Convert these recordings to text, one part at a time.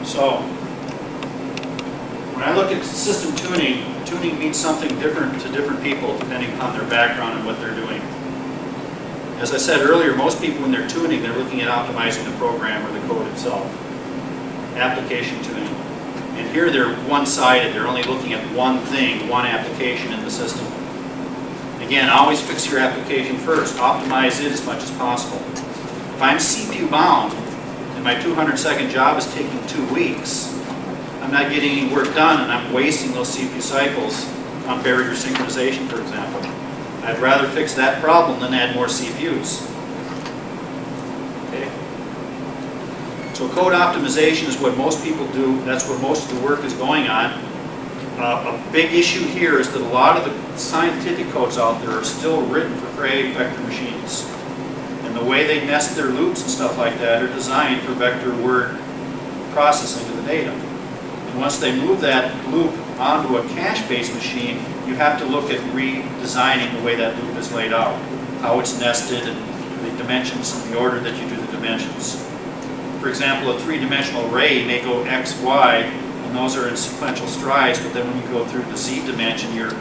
So, when I look at system tuning, tuning means something different to different people depending upon their background and what they're doing. As I said earlier, most people when they're tuning, they're looking at optimizing the program or the code itself. Application tuning. And here they're one-sided, they're only looking at one thing, one application in the system. Again, always fix your application first, optimize it as much as possible. If I'm CPU bound and my 200-second job is taking 2 weeks, I'm not getting any work done and I'm wasting those CPU cycles on barrier synchronization, for example. I'd rather fix that problem than add more CPUs. Okay? So code optimization is what most people do. That's where most of the work is going on. A big issue here is that a lot of the scientific codes out there are still written for Cray vector machines. And the way they nest their loops and stuff like that are designed for vector word processing of the data. And once they move that loop onto a cache-based machine, you have to look at redesigning the way that loop is laid out, how it's nested, and the dimensions in the order that you do the dimensions. For example, a three-dimensional array may go X, Y, and those are in sequential strides, but then when you go through the Z dimension, you're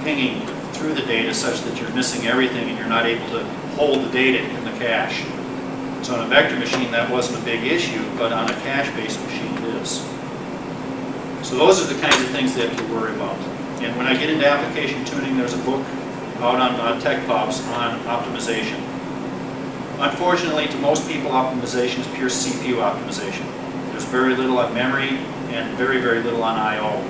pinging through the data such that you're missing everything and you're not able to hold the data in the cache. So on a vector machine, that wasn't a big issue, but on a cache-based machine, it is. So those are the kinds of things that you worry about. And when I get into application tuning, there's a book out on TechPubs on optimization. Unfortunately, to most people, optimization is pure CPU optimization. There's very little on memory and very, very little on I/O.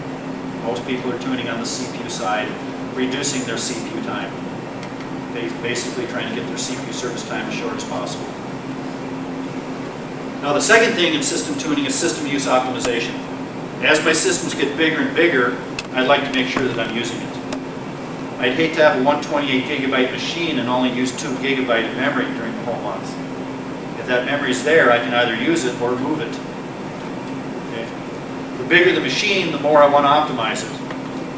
Most people are tuning on the CPU side, reducing their CPU time. Basically trying to get their CPU service time as short as possible. Now the second thing in system tuning is system use optimization. As my systems get bigger and bigger, I'd like to make sure that I'm using it. I'd hate to have a 128 gigabyte machine and only use 2 gigabyte of memory during the whole month. If that memory is there, I can either use it or move it. Okay. The bigger the machine, the more I want to optimize it.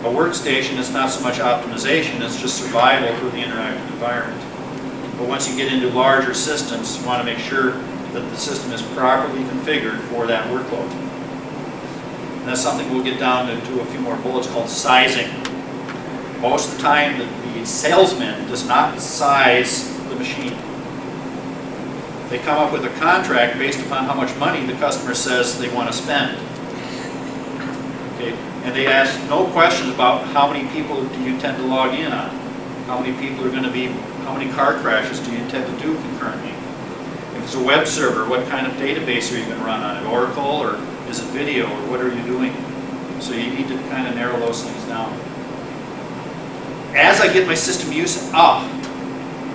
A workstation is not so much optimization, it's just survival for the interactive environment. But once you get into larger systems, you want to make sure that the system is properly configured for that workload. And that's something we'll get down to a few more bullets called sizing. Most of the time, the salesman does not size the machine. They come up with a contract based upon how much money the customer says they want to spend. Okay? And they ask no questions about how many people do you intend to log in on? How many people are going to be, how many car crashes do you intend to do concurrently? If it's a web server, what kind of database are you going to run on it? Oracle, or is it video, or what are you doing? So you need to kind of narrow those things down. As I get my system use up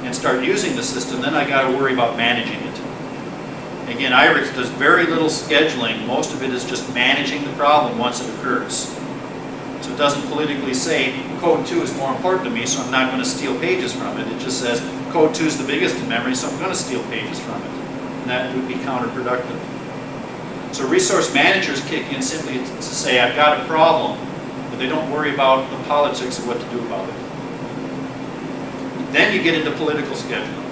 and start using the system, then I got to worry about managing it. Again, IRIX does very little scheduling. Most of it is just managing the problem once it occurs. So it doesn't politically say code 2 is more important to me, so I'm not going to steal pages from it. It just says code 2 is the biggest in memory, so I'm going to steal pages from it. And that would be counterproductive. So resource managers kick in simply to say, I've got a problem, but they don't worry about the politics of what to do about it. Then you get into political scheduling.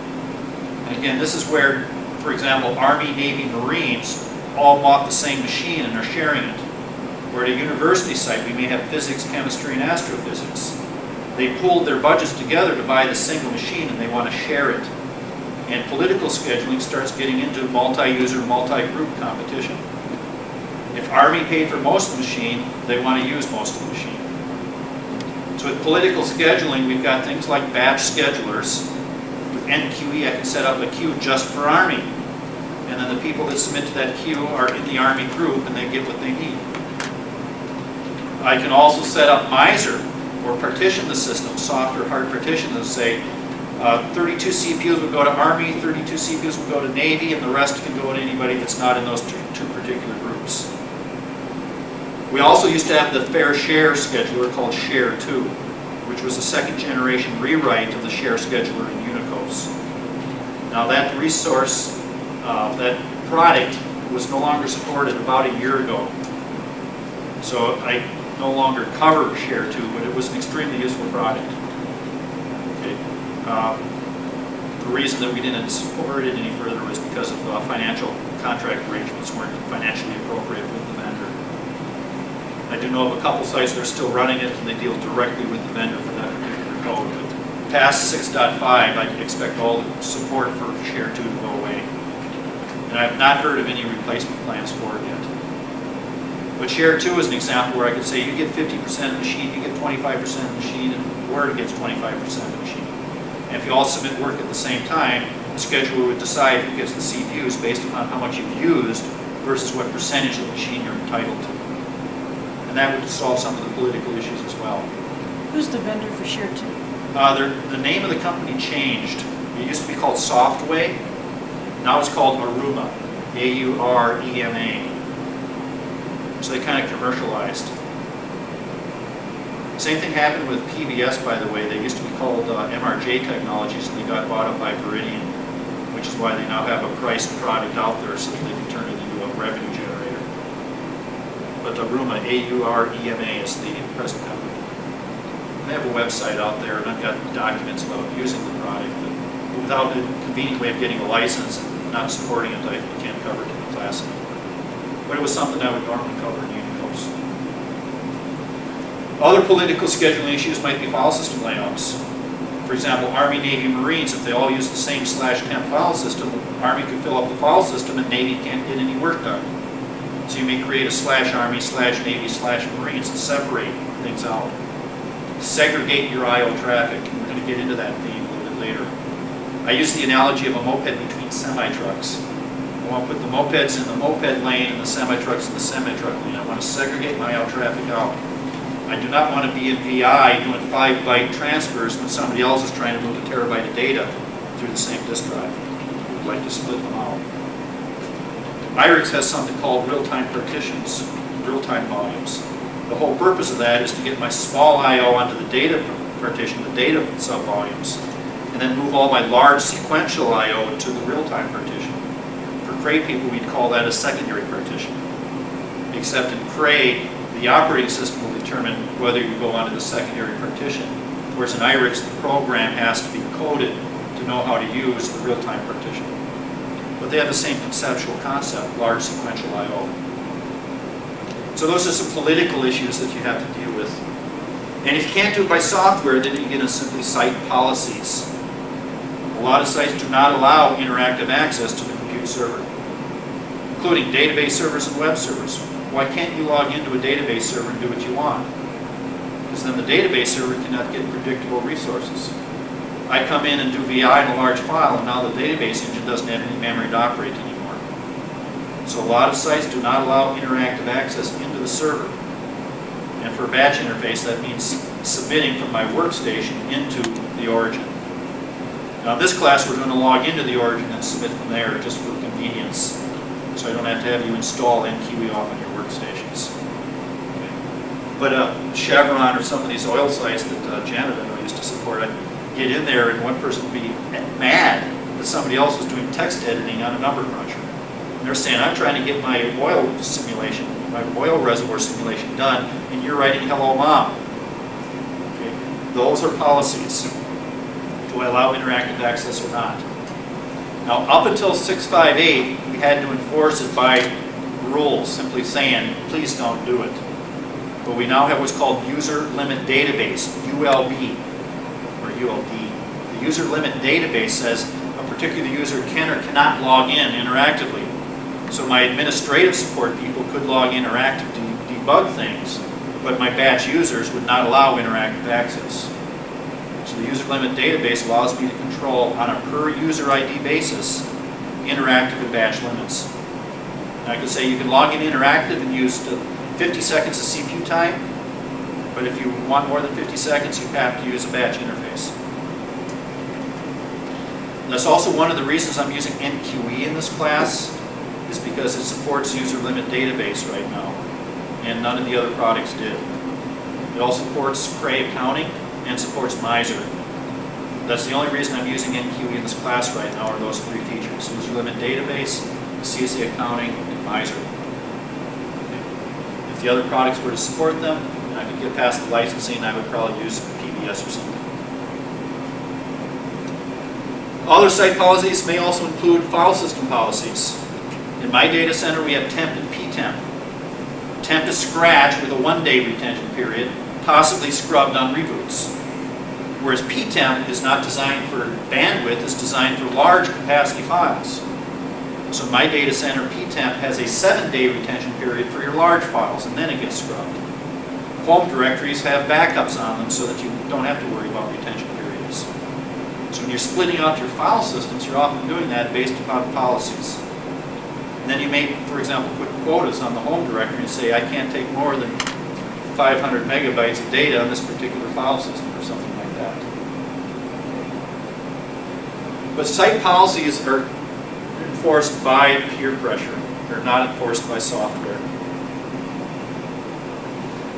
And again, this is where, for example, Army, Navy, Marines all bought the same machine and are sharing it. Where at a university site, we may have physics, chemistry, and astrophysics. They pooled their budgets together to buy the single machine and they want to share it. And political scheduling starts getting into multi-user, multi-group competition. If Army paid for most of the machine, they want to use most of the machine. So with political scheduling, we've got things like batch schedulers. With NQE, I can set up a queue just for Army. And then the people that submit to that queue are in the Army group and they get what they need. I can also set up miser or partition the system, soft or hard partition, and say 32 CPUs would go to Army, 32 CPUs would go to Navy, and the rest can go to anybody that's not in those two particular groups. We also used to have the fair share scheduler called Share 2, which was a second generation rewrite of the share scheduler in Unicos. Now that resource, that product was no longer supported about a year ago. So I no longer cover Share 2, but it was an extremely useful product. Okay. The reason that we didn't support it any further was because of financial contract arrangements weren't financially appropriate with the vendor. I do know of a couple sites that are still running it, and they deal directly with the vendor for that particular code. But past 6.5, I can expect all the support for Share 2 to go away. And I have not heard of any replacement plans for it yet. But Share 2 is an example where I could say you get 50% of the sheet, you get 25% of the sheet, and Word gets 25% of the sheet. And if you all submit work at the same time, the scheduler would decide who gets the CPUs based upon how much you've used versus what percentage of the machine you're entitled to. And that would solve some of the political issues as well. Who's the vendor for Share 2? The name of the company changed. It used to be called Softway. Now it's called Aruma, A-U-R-E-M-A. So they kind of commercialized. Same thing happened with PBS, by the way. They used to be called MRJ Technologies, and they got bought up by Veridian, which is why they now have a priced product out there so that they can turn it into a revenue generator. But Aruma, A-U-R-E-M-A, is the present company. They have a website out there, and I've got documents about using the product, but without a convenient way of getting a license and not supporting it, I can't cover it in the class anymore. But it was something I would normally cover in Unicos. Other political scheduling issues might be file system layouts. For example, Army, Navy, Marines, if they all use the same /temp file system, Army could fill up the file system and Navy can't get any work done. So you may create a /Army, /Navy, /Marines and separate things out. Segregate your I/O traffic. We're going to get into that theme a little bit later. I use the analogy of a moped between semi-trucks. I want to put the mopeds in the moped lane and the semi-trucks in the semi-truck lane. I want to segregate my I/O traffic out. I do not want to be in VI doing 5-byte transfers when somebody else is trying to move a terabyte of data through the same disk drive. We'd like to split them out. IRIX has something called real-time partitions, real-time volumes. The whole purpose of that is to get my small I/O onto the data partition, the data subvolumes, and then move all my large sequential I/O to the real-time partition. For Cray people, we'd call that a secondary partition. Except in Cray, the operating system will determine whether you go onto the secondary partition, whereas in IRIX, the program has to be coded to know how to use the real-time partition. But they have the same conceptual concept, large sequential I/O. So those are some political issues that you have to deal with. And if you can't do it by software, then you get to simply cite policies. A lot of sites do not allow interactive access to the compute server, including database servers and web servers. Why can't you log into a database server and do what you want? Because then the database server cannot get predictable resources. I come in and do VI in a large file, and now the database engine doesn't have any memory to operate anymore. So a lot of sites do not allow interactive access into the server. And for a batch interface, that means submitting from my workstation into the origin. Now in this class, we're going to log into the origin and submit from there just for convenience. So I don't have to have you install NQE off on your workstations. Okay. But Chevron or some of these oil sites that Janet I know used to support, I'd get in there and one person would be mad that somebody else was doing text editing on a number cruncher. And they're saying, I'm trying to get my oil simulation, my oil reservoir simulation done, and you're writing hello mom. Okay. Those are policies. Do I allow interactive access or not? Now, up until 658, we had to enforce it by rules, simply saying, please don't do it. But we now have what's called User Limit Database, ULB, or ULD. The User Limit Database says a particular user can or cannot log in interactively. So my administrative support people could log interactive to debug things, but my batch users would not allow interactive access. So the User Limit Database allows me to control, on a per user ID basis, interactive and batch limits. And I could say you can log in interactive and use 50 seconds of CPU time, but if you want more than 50 seconds, you have to use a batch interface. And that's also one of the reasons I'm using NQE in this class, is because it supports User Limit Database right now, and none of the other products did. It also supports Cray accounting and supports Miser. That's the only reason I'm using NQE in this class right now are those three features: User Limit Database, CSA accounting, and Miser. Okay. If the other products were to support them, and I could get past the licensing, I would probably use PBS or something. Other site policies may also include file system policies. In my data center, we have temp and ptemp. Temp is scratch with a 1-day retention period, possibly scrubbed on reboots. Whereas ptemp is not designed for bandwidth, it's designed for large capacity files. So my data center ptemp has a 7-day retention period for your large files, and then it gets scrubbed. Home directories have backups on them so that you don't have to worry about retention periods. So when you're splitting out your file systems, you're often doing that based upon policies. And then you may, for example, put quotas on the home directory and say, I can't take more than 500 megabytes of data on this particular file system or something like that. But site policies are enforced by peer pressure. They're not enforced by software.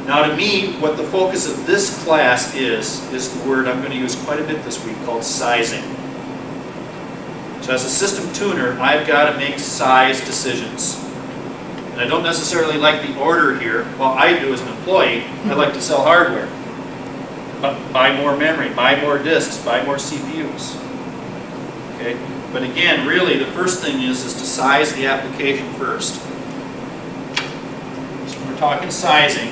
Now to me, what the focus of this class is the word I'm going to use quite a bit this week called sizing. So as a system tuner, I've got to make size decisions. And I don't necessarily like the order here. Well, I do as an employee. I like to sell hardware. Buy more memory, buy more disks, buy more CPUs. Okay? But again, really, the first thing is to size the application first. So when we're talking sizing,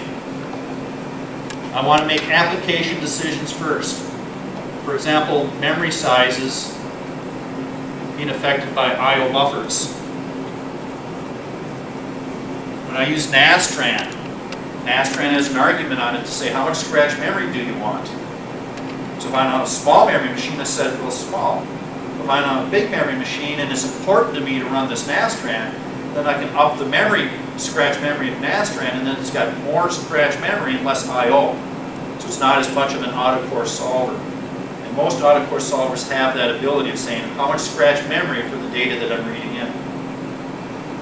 I want to make application decisions first. For example, memory sizes being affected by I/O buffers. When I use Nastran has an argument on it to say how much scratch memory do you want. So if I'm on a small memory machine, I set it real small. If I'm on a big memory machine and it's important to me to run this Nastran, then I can up the scratch memory of Nastran, and then it's got more scratch memory and less I/O. So it's not as much of an auto-core solver. And most auto-core solvers have that ability of saying how much scratch memory for the data that I'm reading in.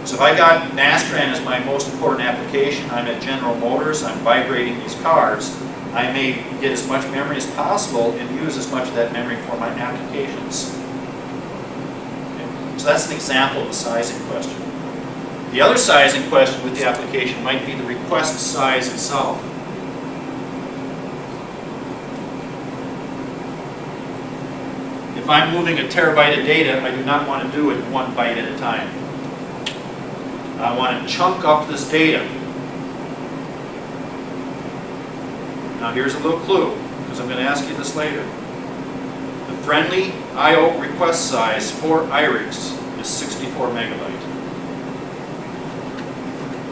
So if I got Nastran as my most important application, I'm at General Motors, I'm vibrating these cars, I may get as much memory as possible and use as much of that memory for my applications. Okay. So that's an example of a sizing question. The other sizing question with the application might be the request size itself. If I'm moving a terabyte of data, I do not want to do it 1 byte at a time. I want to chunk up this data. Now here's a little clue, because I'm going to ask you this later. The friendly I/O request size for IRIX is 64 megabyte.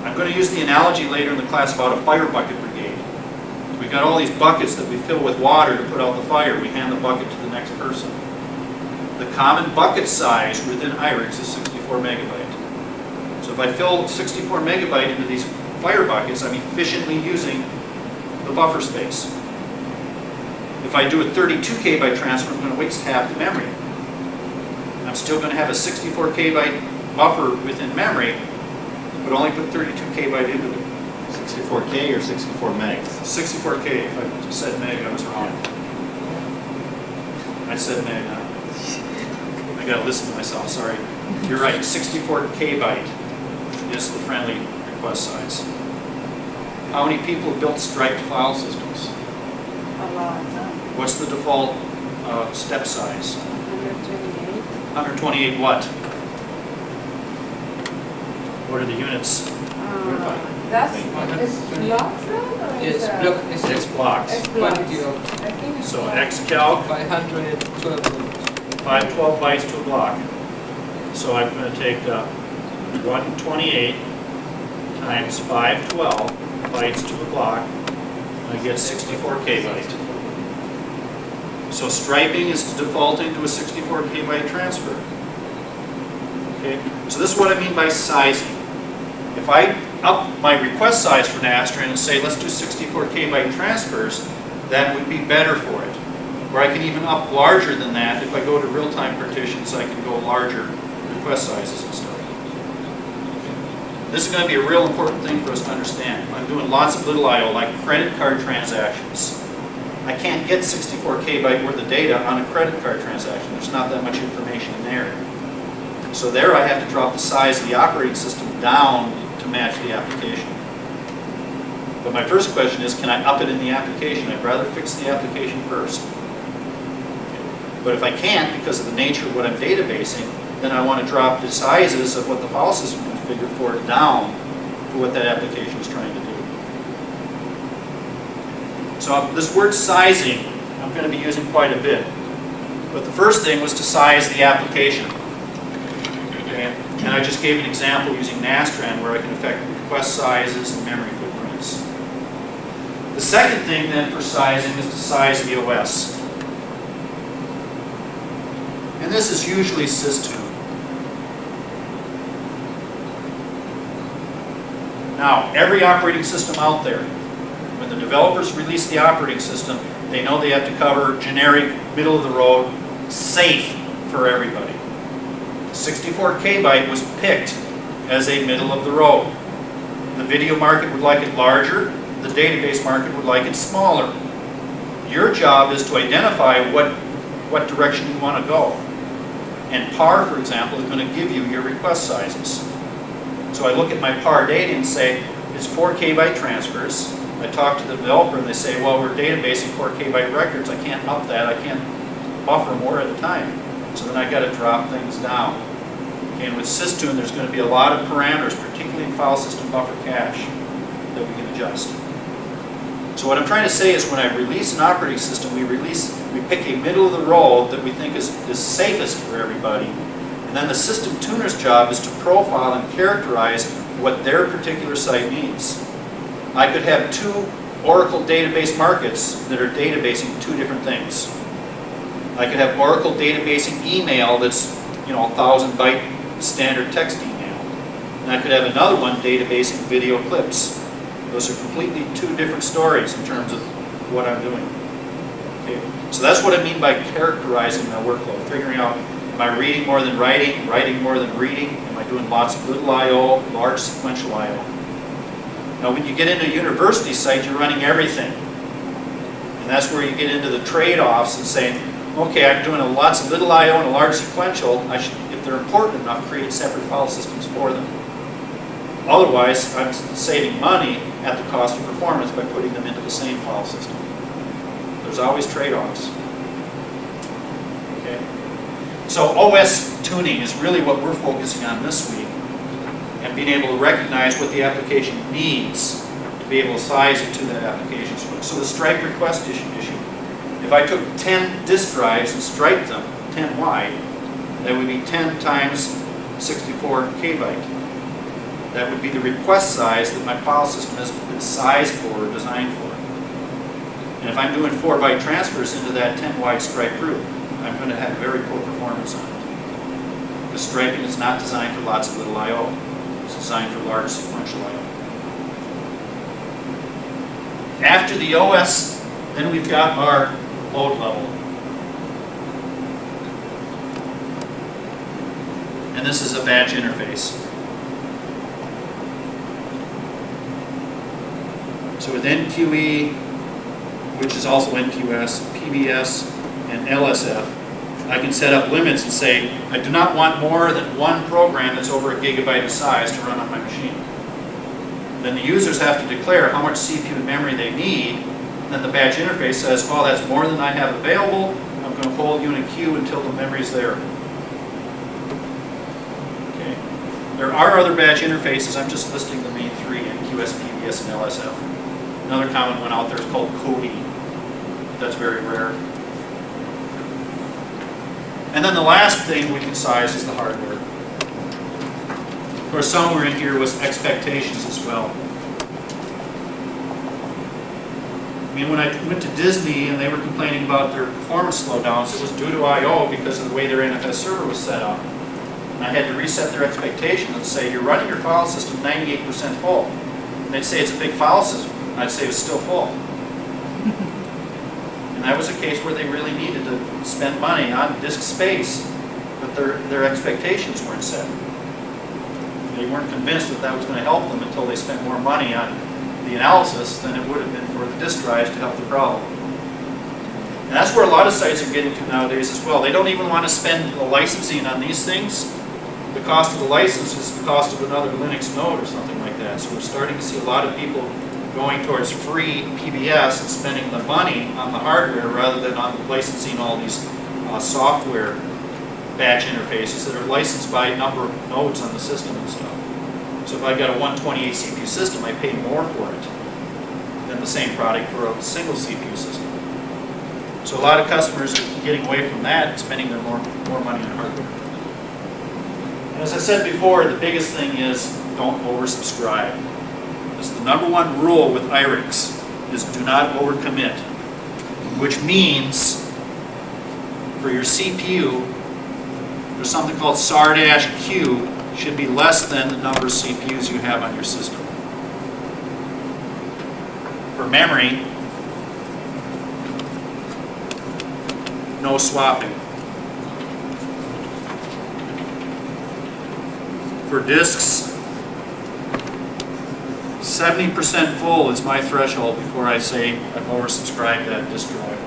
I'm going to use the analogy later in the class about a fire bucket brigade. We've got all these buckets that we fill with water to put out the fire. We hand the bucket to the next person. The common bucket size within IRIX is 64 megabyte. So if I fill 64 megabyte into these fire buckets, I'm efficiently using the buffer space. If I do a 32 KB transfer, I'm going to waste half the memory. I'm still going to have a 64 KB buffer within memory, but only put 32 KB into it. 64K or 64 megs? 64K. If I said meg, I was wrong. I said meg. I got to listen to myself, sorry. You're right, 64 KB is the friendly request size. How many people built striped file systems? A lot. What's the default step size? 128. 128 what? What are the units? That's it's blocks, right? Or Yes, it's, block is It's blocks. it's blocks. quantity of I think it's So blocks. xcalc, 512 512 bytes to a block. So I'm going to take 128 times 512 bytes to a block. I get 64 KB. So striping is defaulting to a 64 KB transfer. Okay, so this is what I mean by sizing. If I up my request size for Nastran and say let's do 64 KB transfers, that would be better for it. Or I can even up larger than that. If I go to real-time partitions, I can go larger request sizes and stuff. This is going to be a real important thing for us to understand. If I'm doing lots of little I/O, like credit card transactions, I can't get 64 KB worth of data on a credit card transaction. There's not that much information in there. So there I have to drop the size of the operating system down to match the application. But my first question is, can I up it in the application? I'd rather fix the application first. But if I can't, because of the nature of what I'm databasing, then I want to drop the sizes of what the file system can configure for it down to what that application is trying to do. So this word sizing, I'm going to be using quite a bit. But the first thing was to size the application. Okay? And I just gave an example using Nastran where I can affect request sizes and memory footprints. The second thing then for sizing is to size the OS. And this is usually system. Now, every operating system out there, when the developers release the operating system, they know they have to cover generic, middle of the road, safe for everybody. 64K byte was picked as a middle of the road. The video market would like it larger, the database market would like it smaller. Your job is to identify what direction you want to go. And PAR, for example, is going to give you your request sizes. So I look at my PAR data and say, it's 4K byte transfers. I talk to the developer and they say, well, we're databasing 4K byte records. I can't up that. I can't buffer more at a time. So then I got to drop things down. Okay, and with Systune, there's going to be a lot of parameters, particularly in file system buffer cache, that we can adjust. So what I'm trying to say is when I release an operating system, we pick a middle of the road that we think is safest for everybody. And then the system tuner's job is to profile and characterize what their particular site needs. I could have two Oracle database markets that are databasing two different things. I could have Oracle databasing email that's 1,000 byte standard text email. And I could have another one databasing video clips. Those are completely two different stories in terms of what I'm doing. Okay. So that's what I mean by characterizing my workload, figuring out, am I reading more than writing, writing more than reading, am I doing lots of little I/O, large sequential I/O. Now when you get into a university site, you're running everything. And that's where you get into the trade-offs and saying, okay, I'm doing lots of little I/O and a large sequential, I should, if they're important enough, create separate file systems for them. Otherwise, I'm saving money at the cost of performance by putting them into the same file system. There's always trade-offs. Okay. So OS tuning is really what we're focusing on this week, and being able to recognize what the application needs to be able to size it to that application. So the stripe request issue. If I took 10 disk drives and striped them 10 wide, that would be 10 times 64K byte. That would be the request size that my file system has been sized for or designed for. And if I'm doing 4 byte transfers into that 10 wide stripe group, I'm going to have very poor performance on it. The striping is not designed for lots of little I/O. It's designed for large sequential I/O. After the OS, then we've got our load level. And this is a batch interface. So with NQE, which is also NQS, PBS, and LSF, I can set up limits and say, I do not want more than one program that's over 1 gigabyte in size to run on my machine. Then the users have to declare how much CPU memory they need. And then the batch interface says, well, that's more than I have available. I'm going to hold you in a queue until the memory's there. Okay. There are other batch interfaces. I'm just listing the main three, NQS, PBS, and LSF. Another common one out there is called Kodi. That's very rare. And then the last thing we can size is the hardware. Of course, somewhere in here was expectations as well. I mean, when I went to Disney and they were complaining about their performance slowdowns, it was due to I/O because of the way their NFS server was set up. And I had to reset their expectations and say, you're running your file system 98% full. And they'd say it's a big file system. I'd say it's still full. And that was a case where they really needed to spend money on disk space, but their expectations weren't set. They weren't convinced that that was going to help them until they spent more money on the analysis than it would have been for the disk drives to help the problem. And that's where a lot of sites are getting to nowadays as well. They don't even want to spend the licensing on these things. The cost of the license is the cost of another Linux node or something like that. So we're starting to see a lot of people going towards free PBS and spending the money on the hardware rather than on licensing all these software batch interfaces that are licensed by a number of nodes on the system and stuff. So if I've got a 128 CPU system, I pay more for it than the same product for a single CPU system. So a lot of customers are getting away from that and spending their more money on hardware. And as I said before, the biggest thing is don't oversubscribe. That's the #1 rule with IRIX, is do not overcommit, which means for your CPU, there's something called SAR-Q should be less than the number of CPUs you have on your system. For memory, no swapping. For disks, 70% full is my threshold before I say I've oversubscribed that disk drive.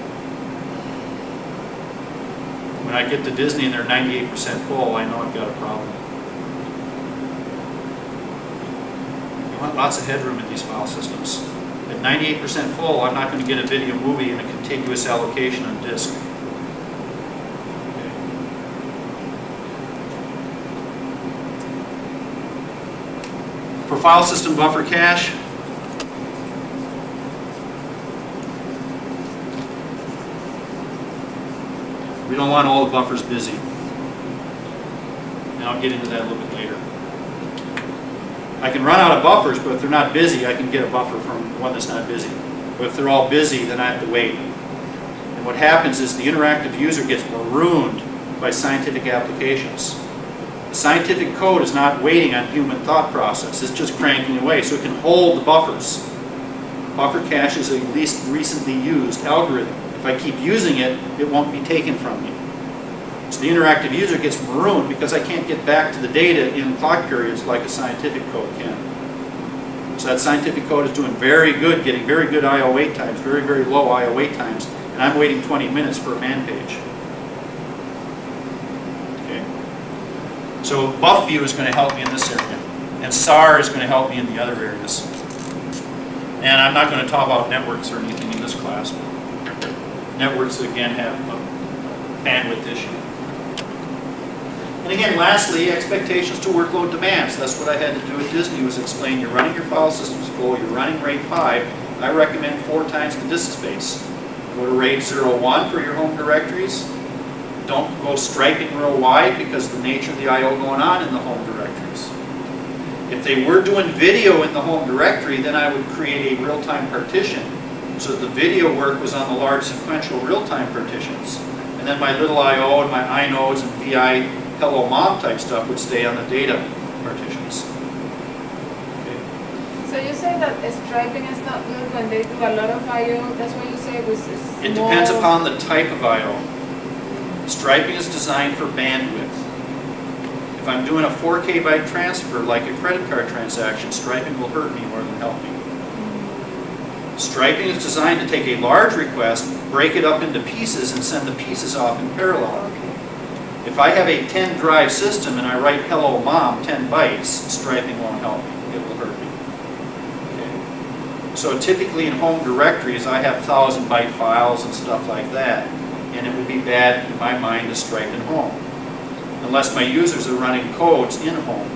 When I get to Disney and they're 98% full, I know I've got a problem. You want lots of headroom in these file systems. At 98% full, I'm not going to get a video movie in a contiguous allocation on disk. For file system buffer cache, we don't want all the buffers busy. And I'll get into that a little bit later. I can run out of buffers, but if they're not busy, I can get a buffer from one that's not busy. But if they're all busy, then I have to wait. And what happens is the interactive user gets marooned by scientific applications. Scientific code is not waiting on human thought process. It's just cranking away, so it can hold the buffers. Buffer cache is a least recently used algorithm. If I keep using it, it won't be taken from me. So the interactive user gets marooned because I can't get back to the data in clock periods like a scientific code can. So that scientific code is doing very good, getting very good I/O wait times, very, very low I/O wait times, and I'm waiting 20 minutes for a man page. So BuffView is going to help me in this area, and SAR is going to help me in the other areas. And I'm not going to talk about networks or anything in this class, but networks again have a bandwidth issue. And again, lastly, expectations to workload demands. That's what I had to do at Disney, was explain you're running your file systems full, you're running RAID 5. I recommend 4 times the disk space. Go to RAID 01 for your home directories. Don't go striping real wide because of the nature of the I/O going on in the home directories. If they were doing video in the home directory, then I would create a real-time partition so that the video work was on the large sequential real-time partitions. And then my little I/O and my inodes and VI hello mom type stuff would stay on the data partitions. Okay. So you say that striping is not good when they do a lot of I/O. That's what you say was small. It depends upon the type of I/O. Striping is designed for bandwidth. If I'm doing a 4K byte transfer like a credit card transaction, striping will hurt me more than help me. Striping is designed to take a large request, break it up into pieces, and send the pieces off in parallel. Okay. If I have a 10 drive system and I write hello mom 10 bytes, striping won't help me. It will hurt me. Okay. So typically in home directories, I have 1,000 byte files and stuff like that. And it would be bad in my mind to stripe in home, unless my users are running codes in home.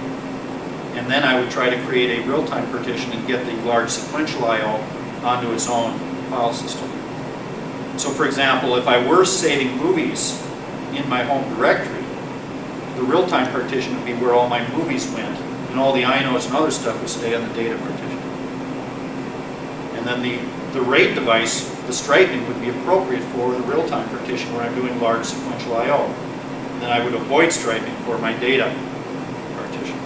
And then I would try to create a real-time partition and get the large sequential I/O onto its own file system. So for example, if I were saving movies in my home directory, the real-time partition would be where all my movies went, and all the inodes and other stuff would stay on the data partition. And then the RAID device, the striping, would be appropriate for the real-time partition where I'm doing large sequential I/O. And then I would avoid striping for my data partition.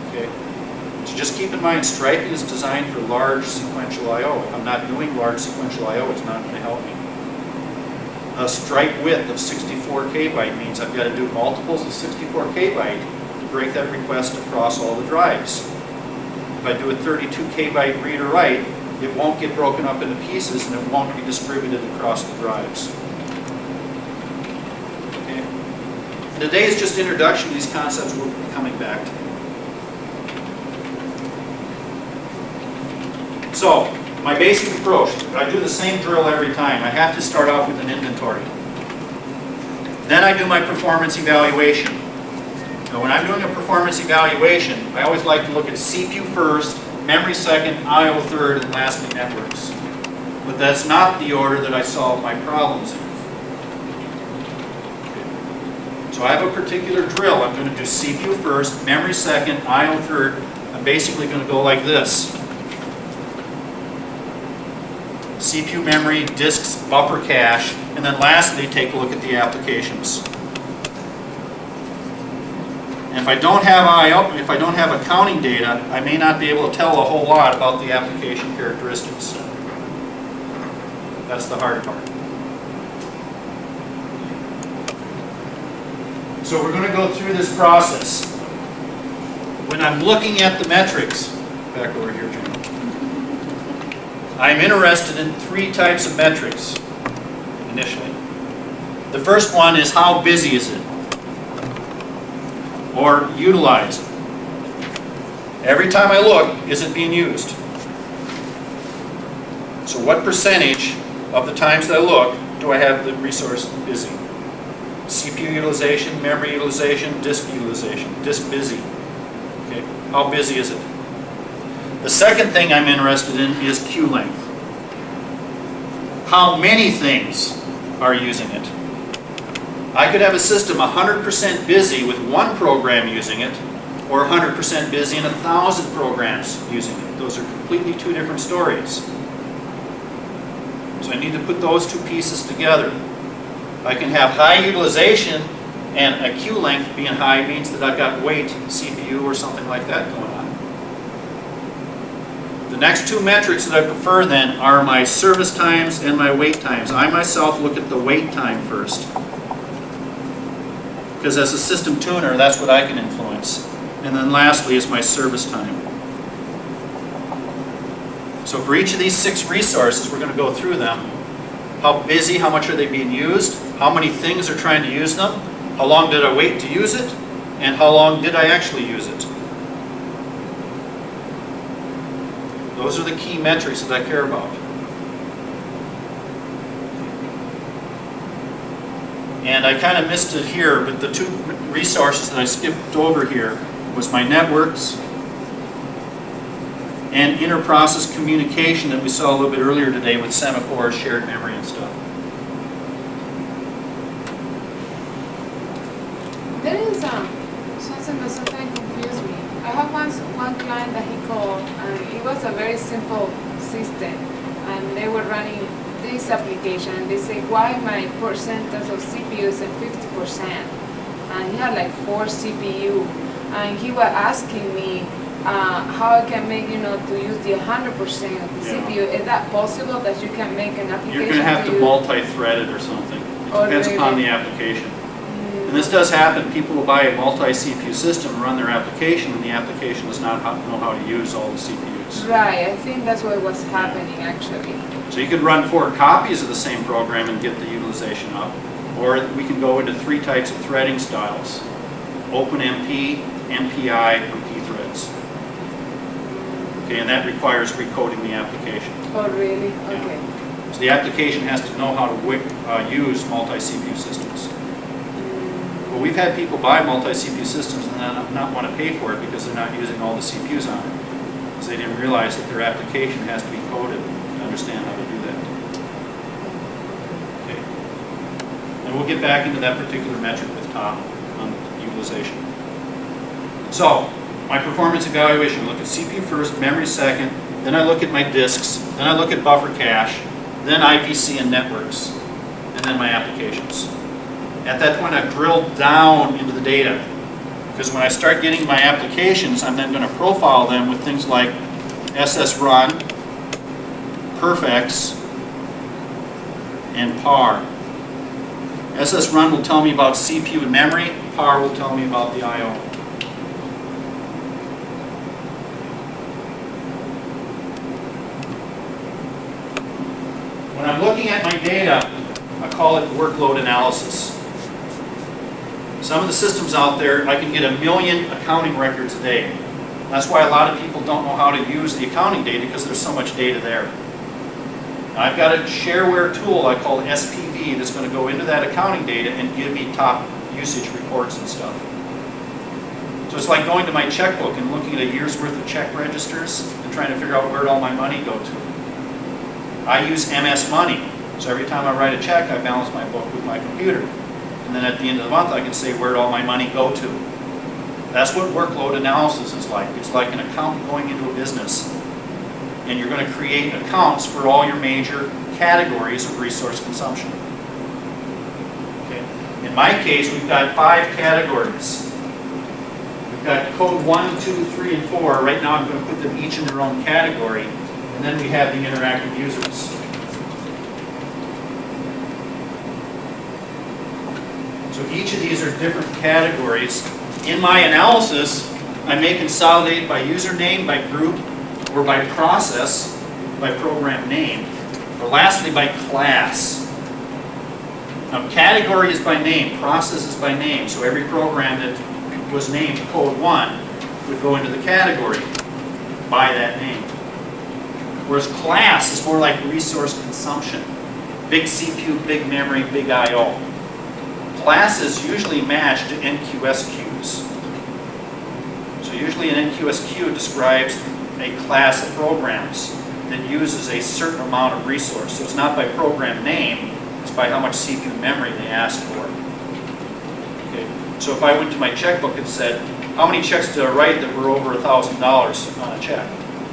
Okay? So just keep in mind, striping is designed for large sequential I/O. If I'm not doing large sequential I/O, it's not going to help me. A stripe width of 64 KB means I've got to do multiples of 64 KB to break that request across all the drives. If I do a 32 KB read or write, it won't get broken up into pieces and it won't be distributed across the drives. Okay. And today is just introduction to these concepts. We'll be coming back to them. So, my basic approach, I do the same drill every time. I have to start off with an inventory. Then I do my performance evaluation. Now, when I'm doing a performance evaluation, I always like to look at CPU first, memory second, I/O third, and lastly networks. But that's not the order that I solve my problems in. So I have a particular drill. I'm going to do CPU first, memory second, I/O third. I'm basically going to go like this. CPU memory, disks, buffer cache, and then lastly take a look at the applications. And if I don't have I/O, if I don't have accounting data, I may not be able to tell a whole lot about the application characteristics. That's the hard part. So we're going to go through this process. When I'm looking at the metrics, back over here, Jim, I'm interested in 3 types of metrics initially. The first one is how busy is it? Or utilized. Every time I look, is it being used? So what percentage of the times that I look do I have the resource busy? CPU utilization, memory utilization, disk busy. Okay, how busy is it? The second thing I'm interested in is queue length. How many things are using it? I could have a system 100% busy with one program using it, or 100% busy and 1,000 programs using it. Those are completely 2 different stories. So I need to put those 2 pieces together. I can have high utilization and a queue length being high means that I've got wait CPU or something like that going on. The next 2 metrics that I prefer then are my service times and my wait times. I myself look at the wait time first. Because as a system tuner, that's what I can influence. And then lastly is my service time. So for each of these 6 resources, we're going to go through them. How busy, how much are they being used? How many things are trying to use them? How long did I wait to use it? And how long did I actually use it? Those are the key metrics that I care about. And I kind of missed it here, but the 2 resources that I skipped over here was my networks and inter-process communication that we saw a little bit earlier today with semaphores, shared memory and stuff. There is something that sometimes confuses me. I have one client that he called, and it was a very simple system, and they were running this application, and they say, why my percentage of CPU is at 50%? And he had like 4 CPU, and he was asking me how I can make, to use the 100% of the CPU. Is that possible that you can make an application? You're going to have to multi-thread it or something. It depends upon the application. And this does happen. People will buy a multi-CPU system and run their application, and the application does not know how to use all the CPUs. Right, I think that's what was happening actually. So you could run 4 copies of the same program and get the utilization up. Or we can go into 3 types of threading styles. OpenMP, MPI, or pthreads. Okay, and that requires recoding the application. Oh, really? Yeah. Okay. So the application has to know how to use multi-CPU systems. But we've had people buy multi-CPU systems and then not want to pay for it because they're not using all the CPUs on it. Because they didn't realize that their application has to be coded to understand how to do that. Okay. And we'll get back into that particular metric with Tom on utilization. So, my performance evaluation, I look at CPU first, memory second, then I look at my disks, then I look at buffer cache, then IPC and networks, and then my applications. At that point, I've drilled down into the data. Because when I start getting my applications, I'm then going to profile them with things like SSRun, perfx, and par. SSRun will tell me about CPU and memory, par will tell me about the I/O. When I'm looking at my data, I call it workload analysis. Some of the systems out there, I can get 1 million accounting records a day. That's why a lot of people don't know how to use the accounting data because there's so much data there. Now, I've got a shareware tool I call SPV that's going to go into that accounting data and give me top usage reports and stuff. So it's like going to my checkbook and looking at a year's worth of check registers and trying to figure out where'd all my money go to. I use MS Money, so every time I write a check, I balance my book with my computer. And then at the end of the month, I can say where'd all my money go to. That's what workload analysis is like. It's like an accountant going into a business. And you're going to create accounts for all your major categories of resource consumption. Okay. In my case, we've got 5 categories. We've got code 1, 2, 3, and 4. Right now I'm going to put them each in their own category. And then we have the interactive users. So each of these are different categories. In my analysis, I may consolidate by username, by group, or by process, by program name, or lastly by class. Now category is by name, process is by name, so every program that was named code 1 would go into the category by that name. Whereas class is more like resource consumption. Big CPU, big memory, big I/O. Classes usually match to NQS queues. So usually an NQS queue describes a class of programs that uses a certain amount of resource. So it's not by program name, it's by how much CPU memory they asked for. Okay. So if I went to my checkbook and said, how many checks did I write that were over $1,000 on a check?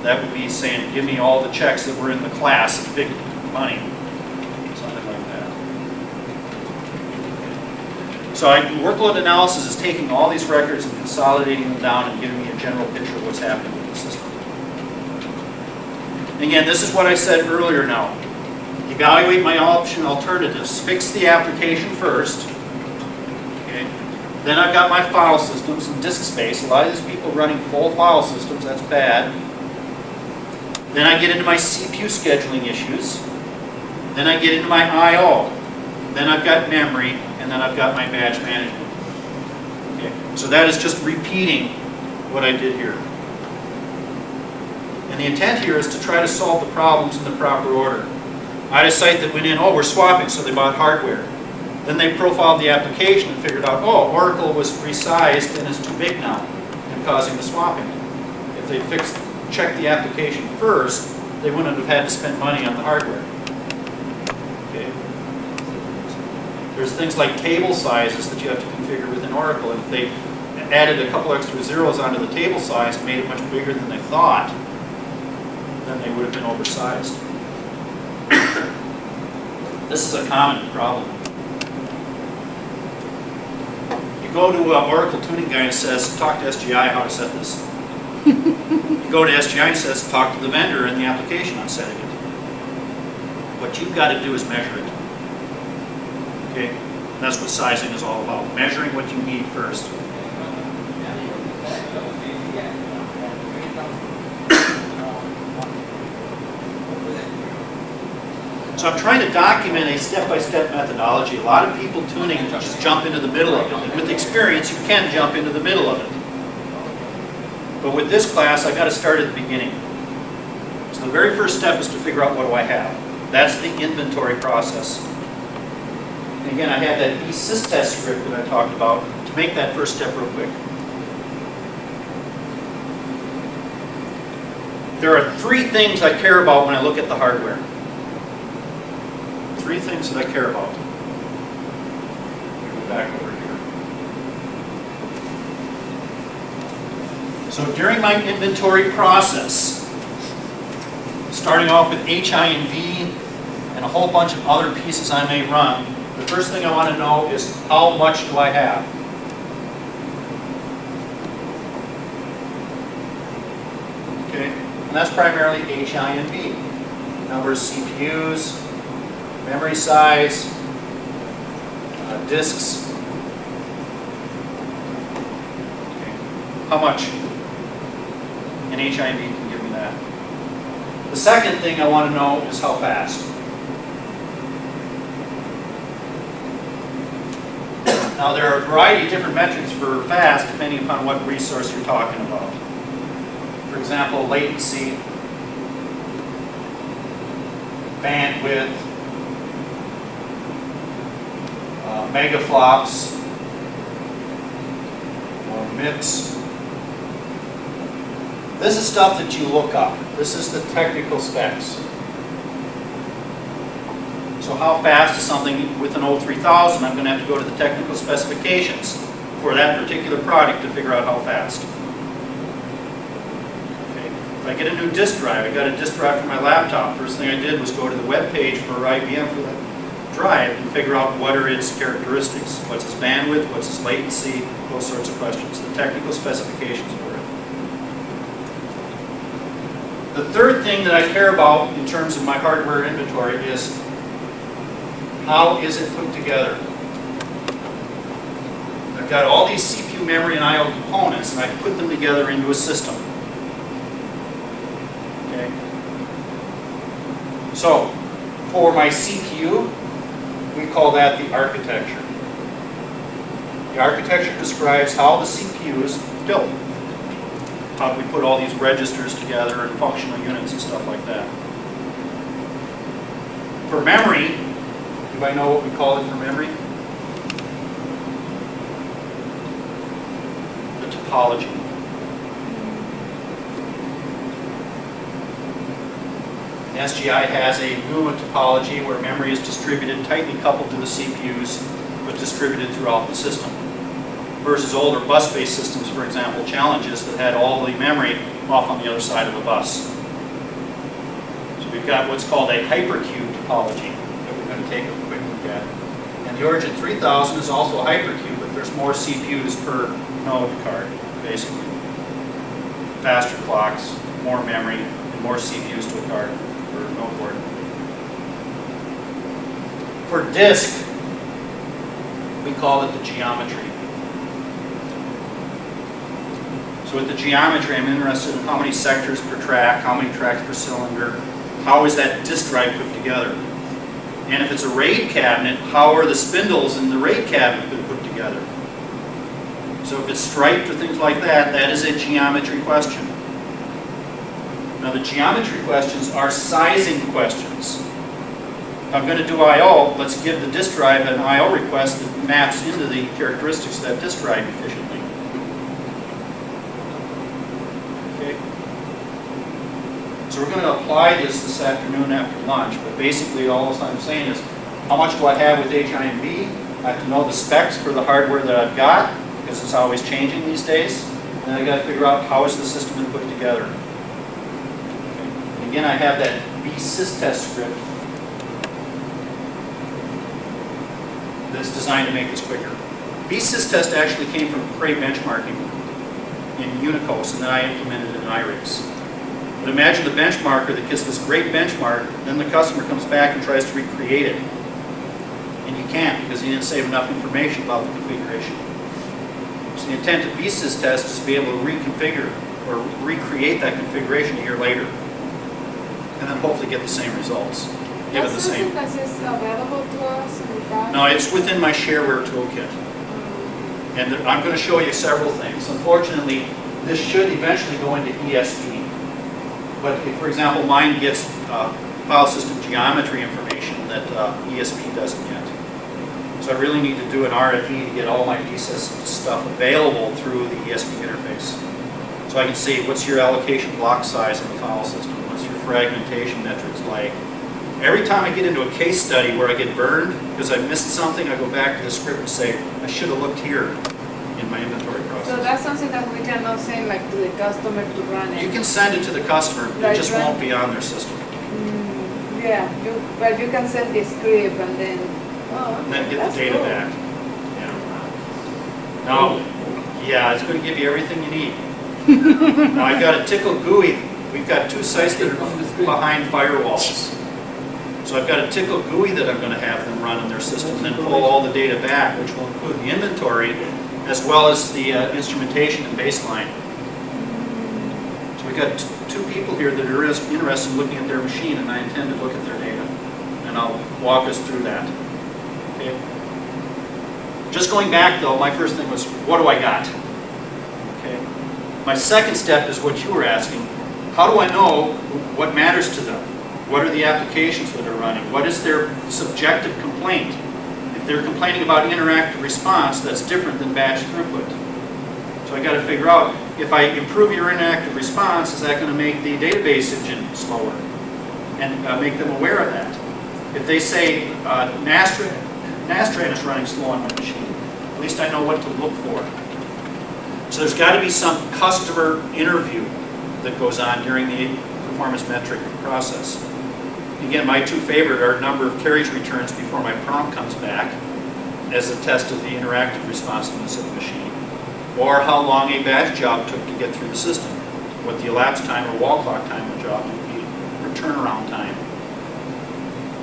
That would be saying, give me all the checks that were in the class of big money. Something like that. So workload analysis is taking all these records and consolidating them down and giving me a general picture of what's happening with the system. Again, this is what I said earlier now. Evaluate my option alternatives. Fix the application first. Okay. Then I've got my file systems and disk space. A lot of these people running full file systems, that's bad. Then I get into my CPU scheduling issues. Then I get into my I/O. Then I've got memory, and then I've got my batch management. Okay. So that is just repeating what I did here. And the intent here is to try to solve the problems in the proper order. I had a site that went in, oh, we're swapping, so they bought hardware. Then they profiled the application and figured out, oh, Oracle was resized and is too big now and causing the swapping. If they checked the application first, they wouldn't have had to spend money on the hardware. Okay. There's things like table sizes that you have to configure within Oracle, and if they added a couple extra zeros onto the table size and made it much bigger than they thought, then they would have been oversized. This is a common problem. You go to an Oracle tuning guy and says, talk to SGI how to set this. You go to SGI and says, talk to the vendor in the application on setting it. What you've got to do is measure it. Okay? And that's what sizing is all about. Measuring what you need first. So I'm trying to document a step-by-step methodology. A lot of people tuning just jump into the middle of it. And with experience, you can jump into the middle of it. But with this class, I've got to start at the beginning. So the very first step is to figure out what do I have. That's the inventory process. And again, I had that eSysTest script that I talked about to make that first step real quick. There are 3 things I care about when I look at the hardware. 3 things that I care about. Go back over here. So during my inventory process, starting off with HINV and a whole bunch of other pieces I may run, the first thing I want to know is how much do I have? Okay, and that's primarily HINV. Number of CPUs, memory size, disks. Okay. How much? And HINV can give me that. The second thing I want to know is how fast. Now there are a variety of different metrics for fast depending upon what resource you're talking about. For example, latency, bandwidth, megaflops, or MIPS. This is stuff that you look up. This is the technical specs. So how fast is something with an old 3000? I'm going to have to go to the technical specifications for that particular product to figure out how fast. Okay. If I get a new disk drive, I got a disk drive for my laptop. First thing I did was go to the web page for IBM for that drive and figure out what are its characteristics. What's its bandwidth, what's its latency, those sorts of questions. The technical specifications for it. The third thing that I care about in terms of my hardware inventory is how is it put together? I've got all these CPU memory and I/O components, and I put them together into a system. Okay. So, for my CPU, we call that the architecture. The architecture describes how the CPU is built. How do we put all these registers together and functional units and stuff like that. For memory, do I know what we call it for memory? The topology. SGI has a NUMA topology where memory is distributed, tightly coupled to the CPUs, but distributed throughout the system. Versus older bus-based systems, for example, Challenges that had all the memory off on the other side of the bus. So we've got what's called a hypercube topology that we're going to take a quick look at. And the Origin 3000 is also a hypercube, but there's more CPUs per node card, basically. Faster clocks, more memory, and more CPUs to a card per node board. For disk, we call it the geometry. So with the geometry, I'm interested in how many sectors per track, how many tracks per cylinder, how is that disk drive put together? And if it's a RAID cabinet, how are the spindles in the RAID cabinet been put together? So if it's striped or things like that, that is a geometry question. Now the geometry questions are sizing questions. If I'm going to do I/O, let's give the disk drive an I/O request that maps into the characteristics of that disk drive efficiently. Okay. So we're going to apply this afternoon after lunch, but basically all I'm saying is, how much do I have with HIMB? I have to know the specs for the hardware that I've got, because it's always changing these days. And I got to figure out how is the system been put together. Okay. And again, I have that bsystest script that's designed to make this quicker. bsystest actually came from Cray benchmarking in Unicos, and then I implemented it in IRIX. But imagine the benchmarker that gets this great benchmark, then the customer comes back and tries to recreate it. And you can't, because you didn't save enough information about the configuration. So the intent of bsystest is to be able to reconfigure or recreate that configuration a year later. And then hopefully get the same results. Give it the same. That's something that is available to us in the back? No, it's within my shareware toolkit. And I'm going to show you several things. Unfortunately, this should eventually go into ESP. But if, for example, mine gets file system geometry information that ESP doesn't yet. So I really need to do an RFE to get all my bsys stuff available through the ESP interface. So I can see what's your allocation block size in the file system, what's your fragmentation metrics like. Every time I get into a case study where I get burned because I missed something, I go back to the script and say, I should have looked here in my inventory process. So that's something that we cannot send like to the customer to run it? You can send it to the customer, it Like just run- won't be on their system. Yeah, but you can send the script and then... And then get that's the data cool. back. Yeah. Now, yeah, it's going to give you everything you need. Now I've got a Tickle GUI. We've got two sites that are behind firewalls. So I've got a Tickle GUI that I'm going to have them run in their system and then pull all the data back, which will include the inventory as well as the instrumentation and baseline. So we've got two people here that are interested in looking at their machine, and I intend to look at their data. And I'll walk us through that. Okay. Just going back though, my first thing was, what do I got? Okay. My second step is what you were asking. How do I know what matters to them? What are the applications that are running? What is their subjective complaint? If they're complaining about interactive response, that's different than batch throughput. So I got to figure out, if I improve your inactive response, is that going to make the database engine slower? And make them aware of that. If they say Nastran is running slow on my machine, at least I know what to look for. So there's got to be some customer interview that goes on during the performance metric process. Again, my two favorite are number of carriage returns before my prompt comes back as a test of the interactive responsiveness of the machine, or how long a batch job took to get through the system, what the elapsed time or wall clock time of the job would be, or turnaround time.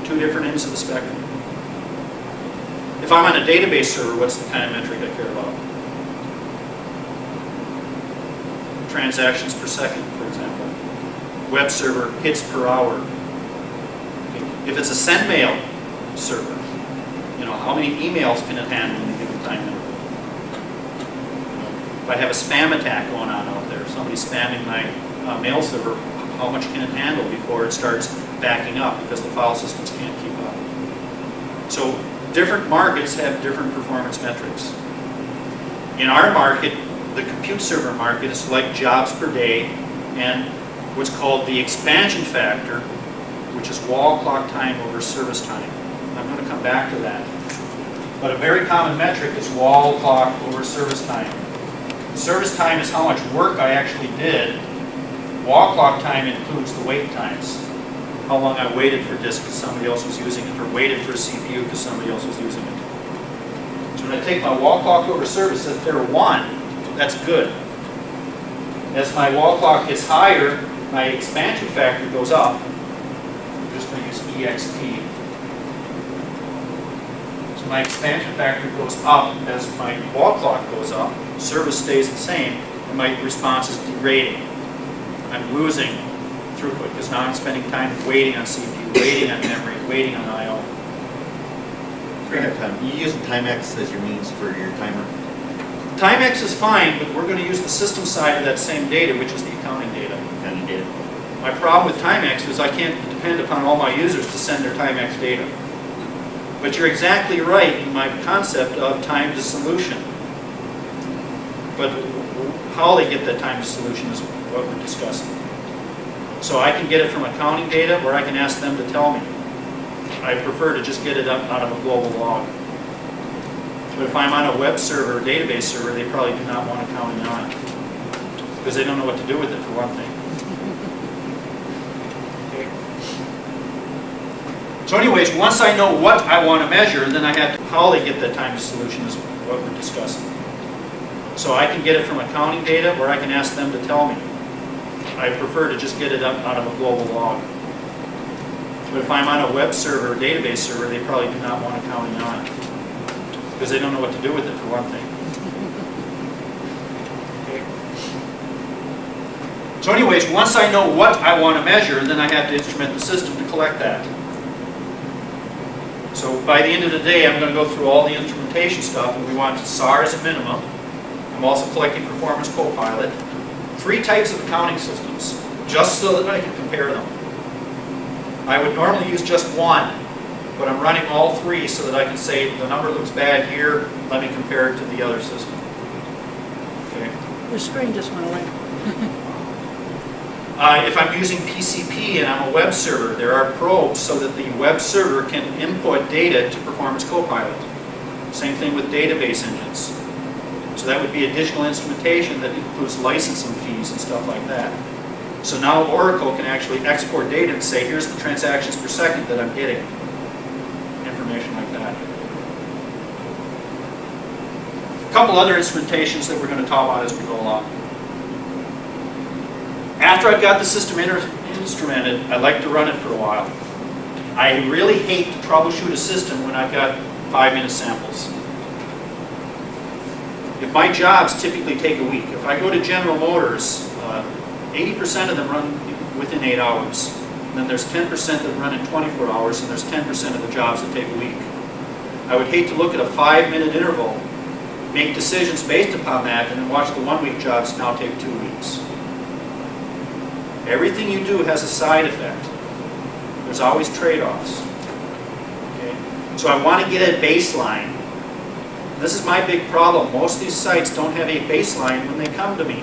Two different ends of the spectrum. If I'm on a database server, what's the kind of metric I care about? Transactions per second, for example. Web server, hits per hour. Okay. If it's a send mail server, how many emails can it handle in a given time interval? If I have a spam attack going on out there, somebody spamming my mail server, how much can it handle before it starts backing up because the file systems can't keep up? So different markets have different performance metrics. In our market, the compute server market is like jobs per day and what's called the expansion factor, which is wall clock time over service time. I'm going to come back to that. But a very common metric is wall clock over service time. Service time is how much work I actually did. Wall clock time includes the wait times. How long I waited for disk because somebody else was using it, or waited for a CPU because somebody else was using it. So when I take my wall clock over service, if they're 1, that's good. As my wall clock gets higher, my expansion factor goes up. I'm just going to use EXP. So my expansion factor goes up as my wall clock goes up. Service stays the same, and my response is degrading. I'm losing throughput because now I'm spending time waiting on CPU, waiting on memory, waiting on I/O. You use Timex as your means for your timer? Timex is fine, but we're going to use the system side of that same data, which is the accounting data. Accounting data. My problem with Timex is I can't depend upon all my users to send their Timex data. But you're exactly right in my concept of time to solution. But how they get that time to solution is what we're discussing. So I can get it from accounting data, or I can ask them to tell me. I prefer to just get it out of a global log. But if I'm on a web server or database server, they probably do not want accounting on, because they don't know what to do with it, for one thing. Okay. So anyways, once I know what I want to measure, then I have to, how they get that time to solution is what we're discussing. So I can get it from accounting data, or I can ask them to tell me. I prefer to just get it out of a global log. But if I'm on a web server or database server, they probably do not want accounting on, because they don't know what to do with it, for one thing. Okay. So anyways, once I know what I want to measure, then I have to instrument the system to collect that. So by the end of the day, I'm going to go through all the instrumentation stuff, and we want SAR as a minimum. I'm also collecting Performance Copilot. 3 types of accounting systems, just so that I can compare them. I would normally use just one, but I'm running all 3 so that I can say the number looks bad here, let me compare it to the other system. Okay. Your screen just went away. If I'm using PCP and I'm a web server, there are probes so that the web server can input data to Performance Copilot. Same thing with database engines. So that would be additional instrumentation that includes licensing fees and stuff like that. So now Oracle can actually export data and say, here's the transactions per second that I'm getting. Information like that. A couple other instrumentations that we're going to talk about as we go along. After I've got the system instrumented, I like to run it for a while. I really hate to troubleshoot a system when I've got 5-minute samples. If my jobs typically take a week, if I go to General Motors, 80% of them run within 8 hours. And then there's 10% that run in 24 hours, and there's 10% of the jobs that take a week. I would hate to look at a 5-minute interval, make decisions based upon that, and then watch the 1-week jobs now take 2 weeks. Everything you do has a side effect. There's always trade-offs. Okay? So I want to get a baseline. This is my big problem. Most of these sites don't have a baseline when they come to me.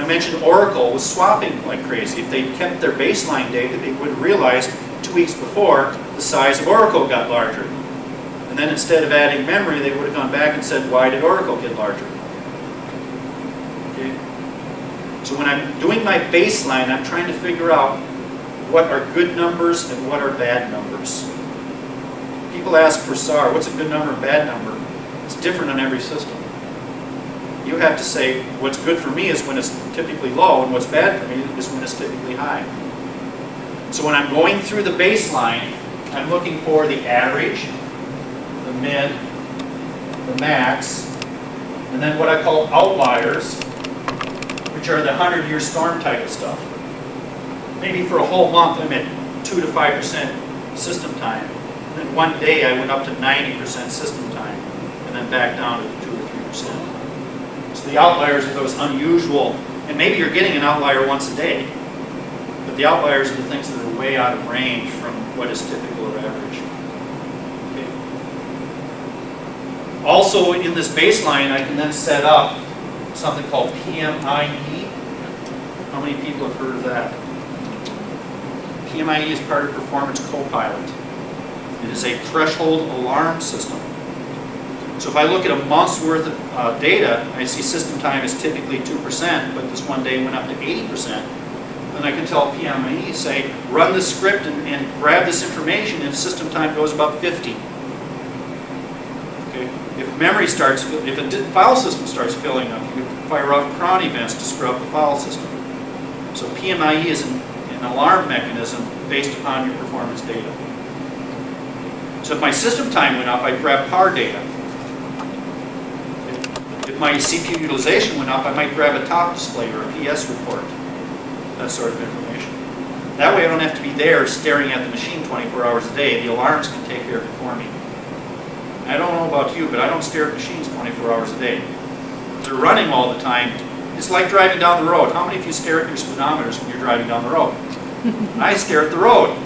When I mentioned Oracle was swapping like crazy, if they kept their baseline data, they would realize 2 weeks before the size of Oracle got larger. And then instead of adding memory, they would have gone back and said, why did Oracle get larger? Okay. So when I'm doing my baseline, I'm trying to figure out what are good numbers and what are bad numbers. People ask for SAR, what's a good number and bad number? It's different on every system. You have to say, what's good for me is when it's typically low, and what's bad for me is when it's typically high. So when I'm going through the baseline, I'm looking for the average, the mid, the max, and then what I call outliers, which are the 100-year storm type of stuff. Maybe for a whole month I'm at 2 to 5% system time. And then one day I went up to 90% system time, and then back down to 2 or 3%. So the outliers are those unusual, and maybe you're getting an outlier once a day, but the outliers are the things that are way out of range from what is typical or average. Okay. Also in this baseline, I can then set up something called PMIE. How many people have heard of that? PMIE is part of Performance Copilot. It is a threshold alarm system. So if I look at a month's worth of data, I see system time is typically 2%, but this one day went up to 80%. Then I can tell PMIE, say, run this script and grab this information if system time goes above 50. Okay. If memory starts, if a file system starts filling up, you can fire off cron events to scrub the file system. So PMIE is an alarm mechanism based upon your performance data. So if my system time went up, I'd grab power data. If my CPU utilization went up, I might grab a top display or a PS report, that sort of information. That way I don't have to be there staring at the machine 24 hours a day. The alarms can take care of it for me. I don't know about you, but I don't stare at machines 24 hours a day. They're running all the time. It's like driving down the road. How many of you stare at your speedometers when you're driving down the road? I stare at the road.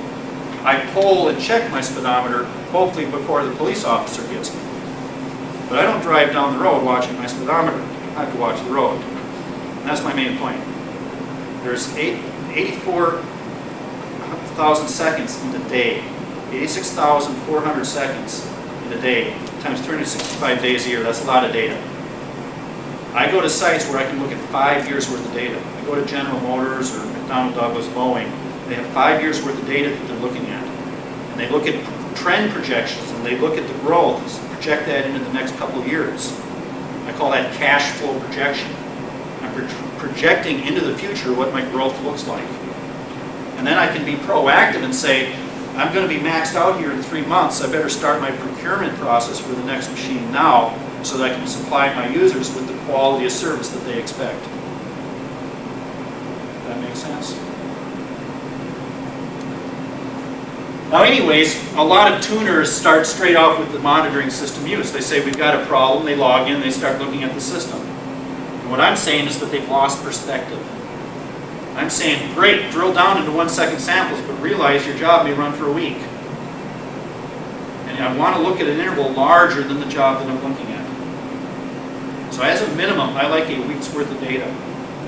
I pull and check my speedometer, hopefully before the police officer gets me. But I don't drive down the road watching my speedometer. I have to watch the road. And that's my main point. There's 84,000 seconds in the day. 86,400 seconds in a day, times 365 days a year. That's a lot of data. I go to sites where I can look at 5 years worth of data. I go to General Motors or McDonnell Douglas, Boeing. They have 5 years worth of data that they're looking at. And they look at trend projections, and they look at the growth, and project that into the next couple of years. I call that cash flow projection. I'm projecting into the future what my growth looks like. And then I can be proactive and say, I'm going to be maxed out here in 3 months. I better start my procurement process for the next machine now so that I can supply my users with the quality of service that they expect. That makes sense? Now anyways, a lot of tuners start straight off with the monitoring system use. They say we've got a problem, they log in, they start looking at the system. And what I'm saying is that they've lost perspective. I'm saying, great, drill down into 1 second samples, but realize your job may run for a week. And I want to look at an interval larger than the job that I'm looking at. So as a minimum, I like a week's worth of data.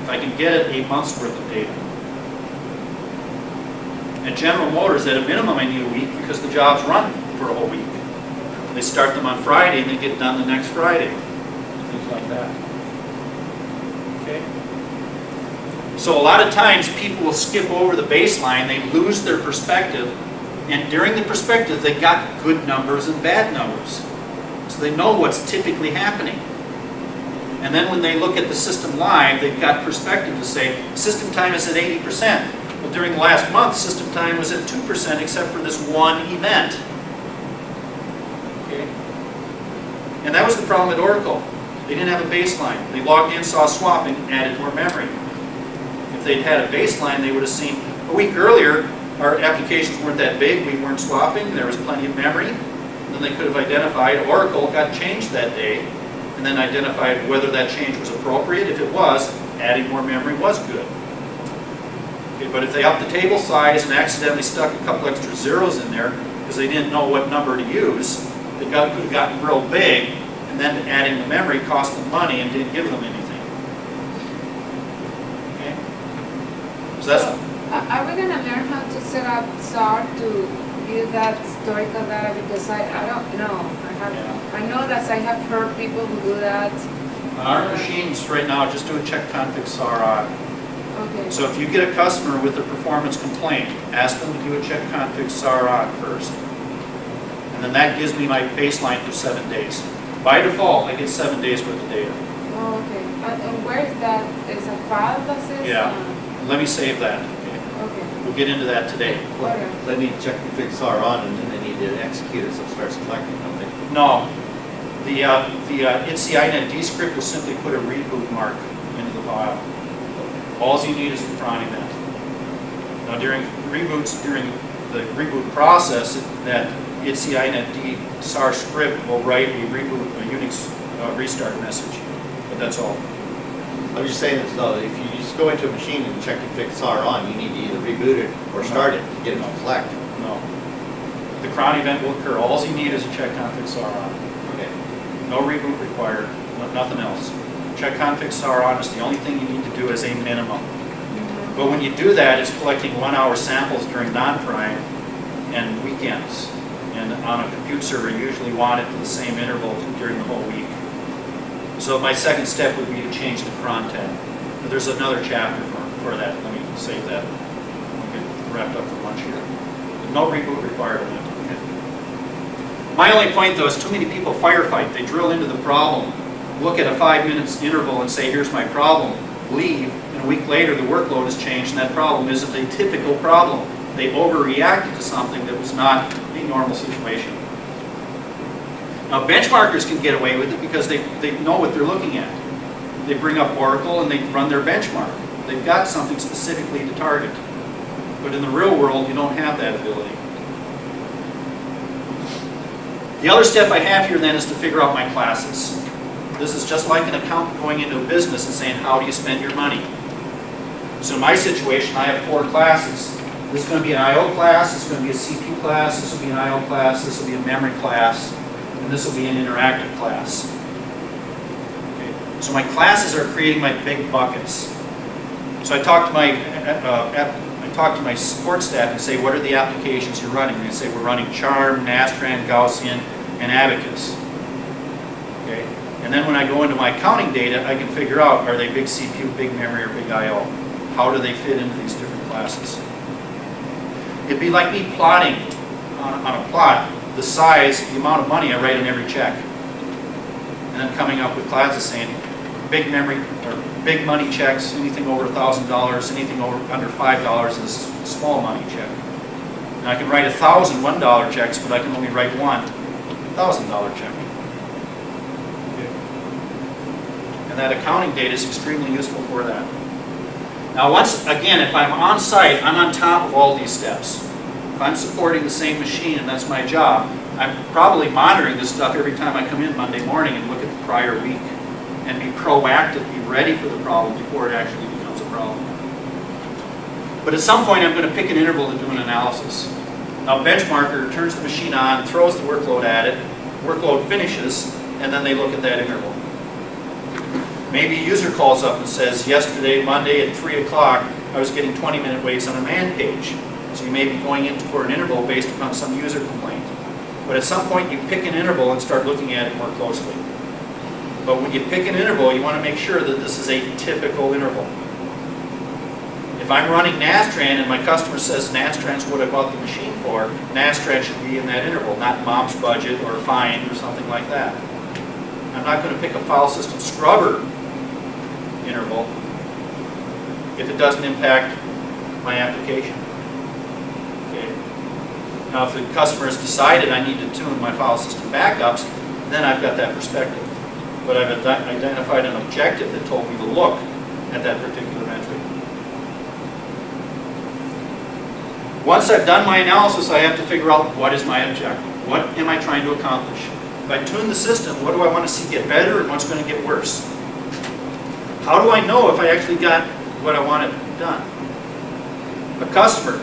If I can get it, a month's worth of data. At General Motors, at a minimum, I need a week because the jobs run for a whole week. They start them on Friday and they get done the next Friday. Things like that. Okay? So a lot of times people will skip over the baseline, they lose their perspective, and during the perspective they got good numbers and bad numbers. So they know what's typically happening. And then when they look at the system live, they've got perspective to say, system time is at 80%. But during the last month, system time was at 2% except for this one event. Okay? And that was the problem at Oracle. They didn't have a baseline. They logged in, saw swapping, added more memory. If they'd had a baseline, they would have seen, a week earlier, our applications weren't that big, we weren't swapping, there was plenty of memory. Then they could have identified Oracle got changed that day, and then identified whether that change was appropriate. If it was, adding more memory was good. Okay, but if they upped the table size and accidentally stuck a couple extra zeros in there because they didn't know what number to use, they could have gotten real big, and then adding the memory cost them money and didn't give them anything. So that's, Are we gonna learn how to set up SAR to give that historical data? Because I don't know. I know that I have heard people who do that. on our machines right now, just do a check config SAR on. Okay. So if you get a customer with a performance complaint, ask them to do a check config SAR on first. And then that gives me my baseline for 7 days. By default, I get 7 days worth of data. Oh, okay. And where is that? Is a file that says? Yeah. Let me save that. Okay. Okay. We'll get into that today. Okay. They need to check the fix R on, and then they need to execute it so it starts collecting, don't they? No, the INCINET script will simply put a reboot mark into the file. All you need is the cron event. Now during the reboot process, that INCINET SAR script will write a Unix restart message, but that's all. I'm just saying this though, if you just go into a machine and check and fix SAR on, you need to either reboot it or start it to get it to collect. No. The cron event will occur. All you need is a check config SAR on. Okay. No reboot required, nothing else. Check config SAR on is the only thing you need to do as a minimum. But when you do that, it's collecting 1 hour samples during non-prime and weekends. And on a compute server, you usually want it to the same interval during the whole week. So my second step would be to change the cron tab. But there's another chapter for that. Let me save that. We'll get wrapped up for lunch here. But no reboot required on that. Okay. My only point though is too many people firefight. They drill into the problem, look at a 5 minutes interval and say, here's my problem, leave, and a week later the workload has changed and that problem isn't a typical problem. They overreacted to something that was not a normal situation. Now benchmarkers can get away with it because they know what they're looking at. They bring up Oracle and they run their benchmark. They've got something specifically to target. But in the real world, you don't have that ability. The other step I have here then is to figure out my classes. This is just like an accountant going into a business and saying, how do you spend your money? So in my situation, I have 4 classes. This is going to be an I/O class, this is going to be a CPU class, this will be an I/O class, this will be a memory class, and this will be an interactive class. Okay. So my classes are creating my big buckets. So I talk to my support staff and say, what are the applications you're running? And they say, we're running Charm, Nastran, Gaussian, and Abacus. Okay. And then when I go into my accounting data, I can figure out, are they big CPU, big memory, or big I/O? How do they fit into these different classes? It'd be like me plotting on a plot the size, the amount of money I write in every check. And then coming up with classes saying big memory or big money checks, anything over $1,000, anything under $5 is a small money check. And I can write 1,000 $1 checks, but I can only write one $1,000 check. Okay. And that accounting data is extremely useful for that. Now once again, if I'm on site, I'm on top of all these steps. If I'm supporting the same machine and that's my job, I'm probably monitoring this stuff every time I come in Monday morning and look at the prior week and be proactive, be ready for the problem before it actually becomes a problem. But at some point I'm going to pick an interval to do an analysis. Now benchmarker turns the machine on, throws the workload at it, workload finishes, and then they look at that interval. Maybe a user calls up and says, yesterday, Monday at 3 o'clock, I was getting 20-minute waits on a man page. So you may be going in for an interval based upon some user complaint. But at some point you pick an interval and start looking at it more closely. But when you pick an interval, you want to make sure that this is a typical interval. If I'm running Nastran and my customer says Nastran's what I bought the machine for, Nastran should be in that interval, not mom's budget or fine or something like that. I'm not going to pick a file system scrubber interval if it doesn't impact my application. Okay. Now if the customer has decided I need to tune my file system backups, then I've got that perspective. But I've identified an objective that told me to look at that particular metric. Once I've done my analysis, I have to figure out what is my objective. What am I trying to accomplish? If I tune the system, what do I want to see get better and what's going to get worse? How do I know if I actually got what I wanted done? A customer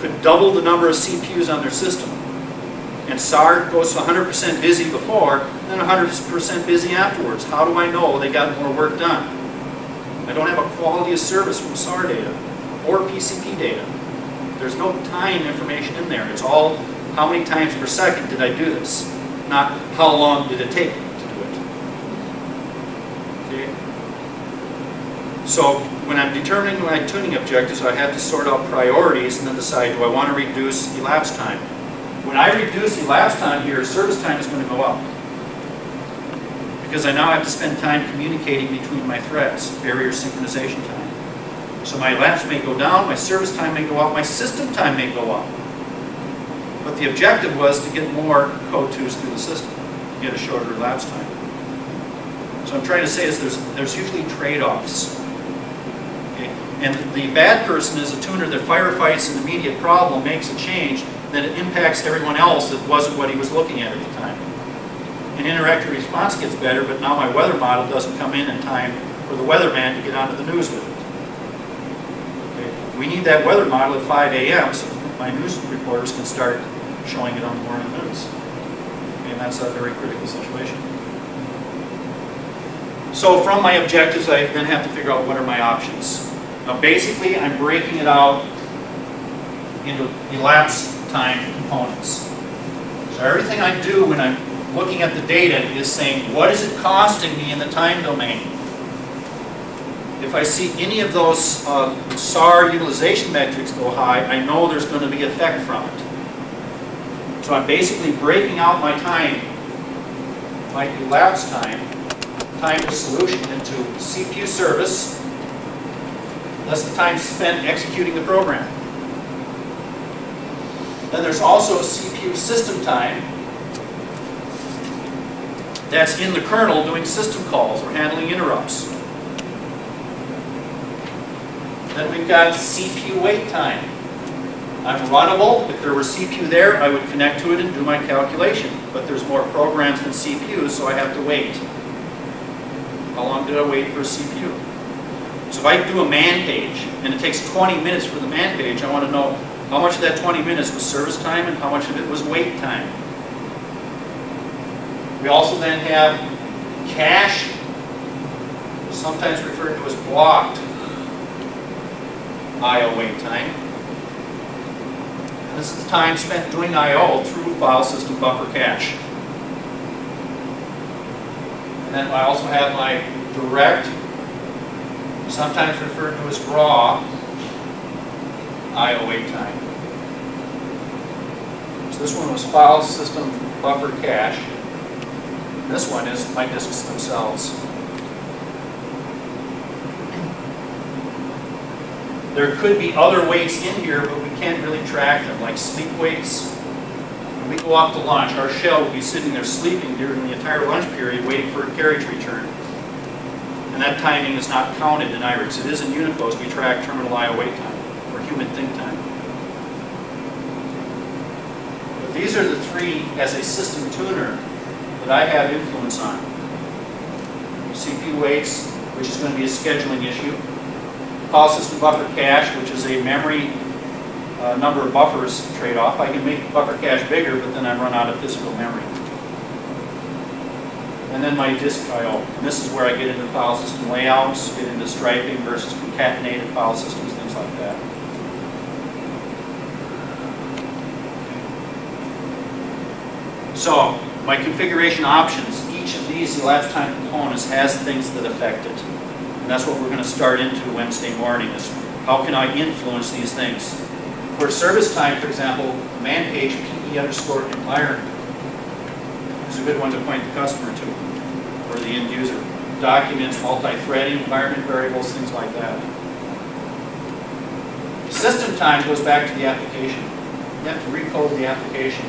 could double the number of CPUs on their system, and SAR goes to 100% busy before, and 100% busy afterwards. How do I know they got more work done? I don't have a quality of service from SAR data. or PCP data. There's no time information in there. It's all how many times per second did I do this, not how long did it take to do it. Okay? So when I'm determining my tuning objectives, I have to sort out priorities and then decide, do I want to reduce elapsed time? When I reduce elapsed time here, service time is going to go up. Because I now have to spend time communicating between my threads, barrier synchronization time. So my elapsed may go down, my service time may go up, my system time may go up. But the objective was to get more code 2s through the system, get a shorter elapsed time. So I'm trying to say is there's usually trade-offs. Okay? And the bad person is a tuner that firefights an immediate problem, makes a change, then it impacts everyone else that wasn't what he was looking at the time. And interactive response gets better, but now my weather model doesn't come in time for the weatherman to get onto the news with it. Okay? We need that weather model at 5 a.m. so my news reporters can start showing it on the morning news. Okay, and that's a very critical situation. So from my objectives, I then have to figure out what are my options. Now basically, I'm breaking it out into elapsed time components. So everything I do when I'm looking at the data is saying, what is it costing me in the time domain? If I see any of those SAR utilization metrics go high, I know there's going to be effect from it. So I'm basically breaking out my time, my elapsed time to solution into CPU service, that's the time spent executing the program. Then there's also CPU system time. That's in the kernel doing system calls or handling interrupts. Then we've got CPU wait time. I'm runnable. If there were CPU there, I would connect to it and do my calculation. But there's more programs than CPUs, so I have to wait. How long did I wait for a CPU? So if I do a man page, and it takes 20 minutes for the man page, I want to know how much of that 20 minutes was service time and how much of it was wait time. We also then have cache, sometimes referred to as blocked I/O wait time. And this is the time spent doing I/O through file system buffer cache. And then I also have my direct, sometimes referred to as raw I/O wait time. So this one was file system buffer cache. This one is my disks themselves. There could be other weights in here, but we can't really track them, like sleep weights. When we go off to lunch, our shell will be sitting there sleeping during the entire lunch period, waiting for a carriage return. And that timing is not counted in IRIX. It is in Unicode. We track terminal I/O wait time, or human think time. But these are the three, as a system tuner, that I have influence on. CPU weights, which is going to be a scheduling issue. File system buffer cache, which is a memory number of buffers trade-off. I can make the buffer cache bigger, but then I run out of physical memory. And then my disk I/O. And this is where I get into file system layouts, get into striping versus concatenated file systems, things like that. So, my configuration options, each of these elapsed time components has things that affect it. And that's what we're going to start into Wednesday morning, is how can I influence these things. For service time, for example, man page PE_environment is a good one to point the customer to, or the end user. Documents, multi-threading, environment variables, things like that. System time goes back to the application. You have to recode the application.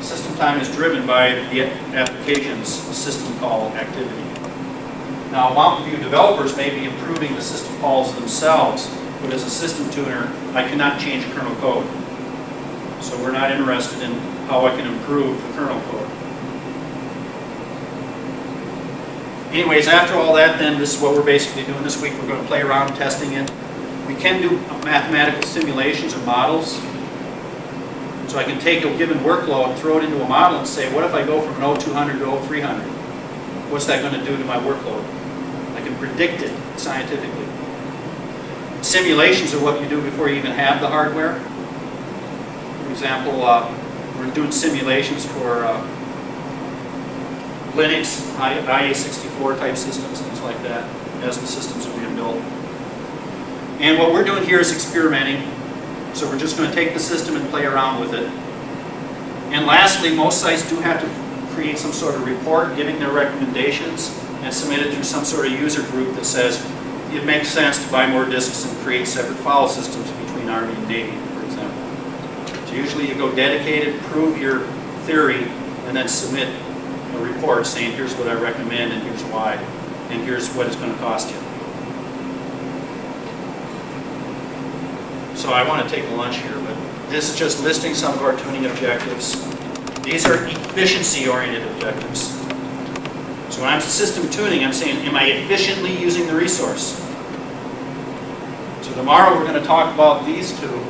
System time is driven by the application's system call activity. Now, Mountain View developers may be improving the system calls themselves, but as a system tuner, I cannot change kernel code. So we're not interested in how I can improve the kernel code. Anyways, after all that, then, this is what we're basically doing this week. We're going to play around testing it. We can do mathematical simulations or models. So I can take a given workload, throw it into a model, and say, what if I go from an 0200 to 0300? What's that going to do to my workload? I can predict it scientifically. Simulations are what you do before you even have the hardware. For example, we're doing simulations for Linux, IA64 type systems, things like that, as the systems are being built. And what we're doing here is experimenting. So we're just going to take the system and play around with it. And lastly, most sites do have to create some sort of report giving their recommendations and submit it through some sort of user group that says it makes sense to buy more disks and create separate file systems between Army and Navy, for example. So usually you go dedicated, prove your theory, and then submit a report saying here's what I recommend and here's why, and here's what it's going to cost you. So I want to take a lunch here, but this is just listing some of our tuning objectives. These are efficiency-oriented objectives. So when I'm system tuning, I'm saying, am I efficiently using the resource? So tomorrow we're going to talk about these two.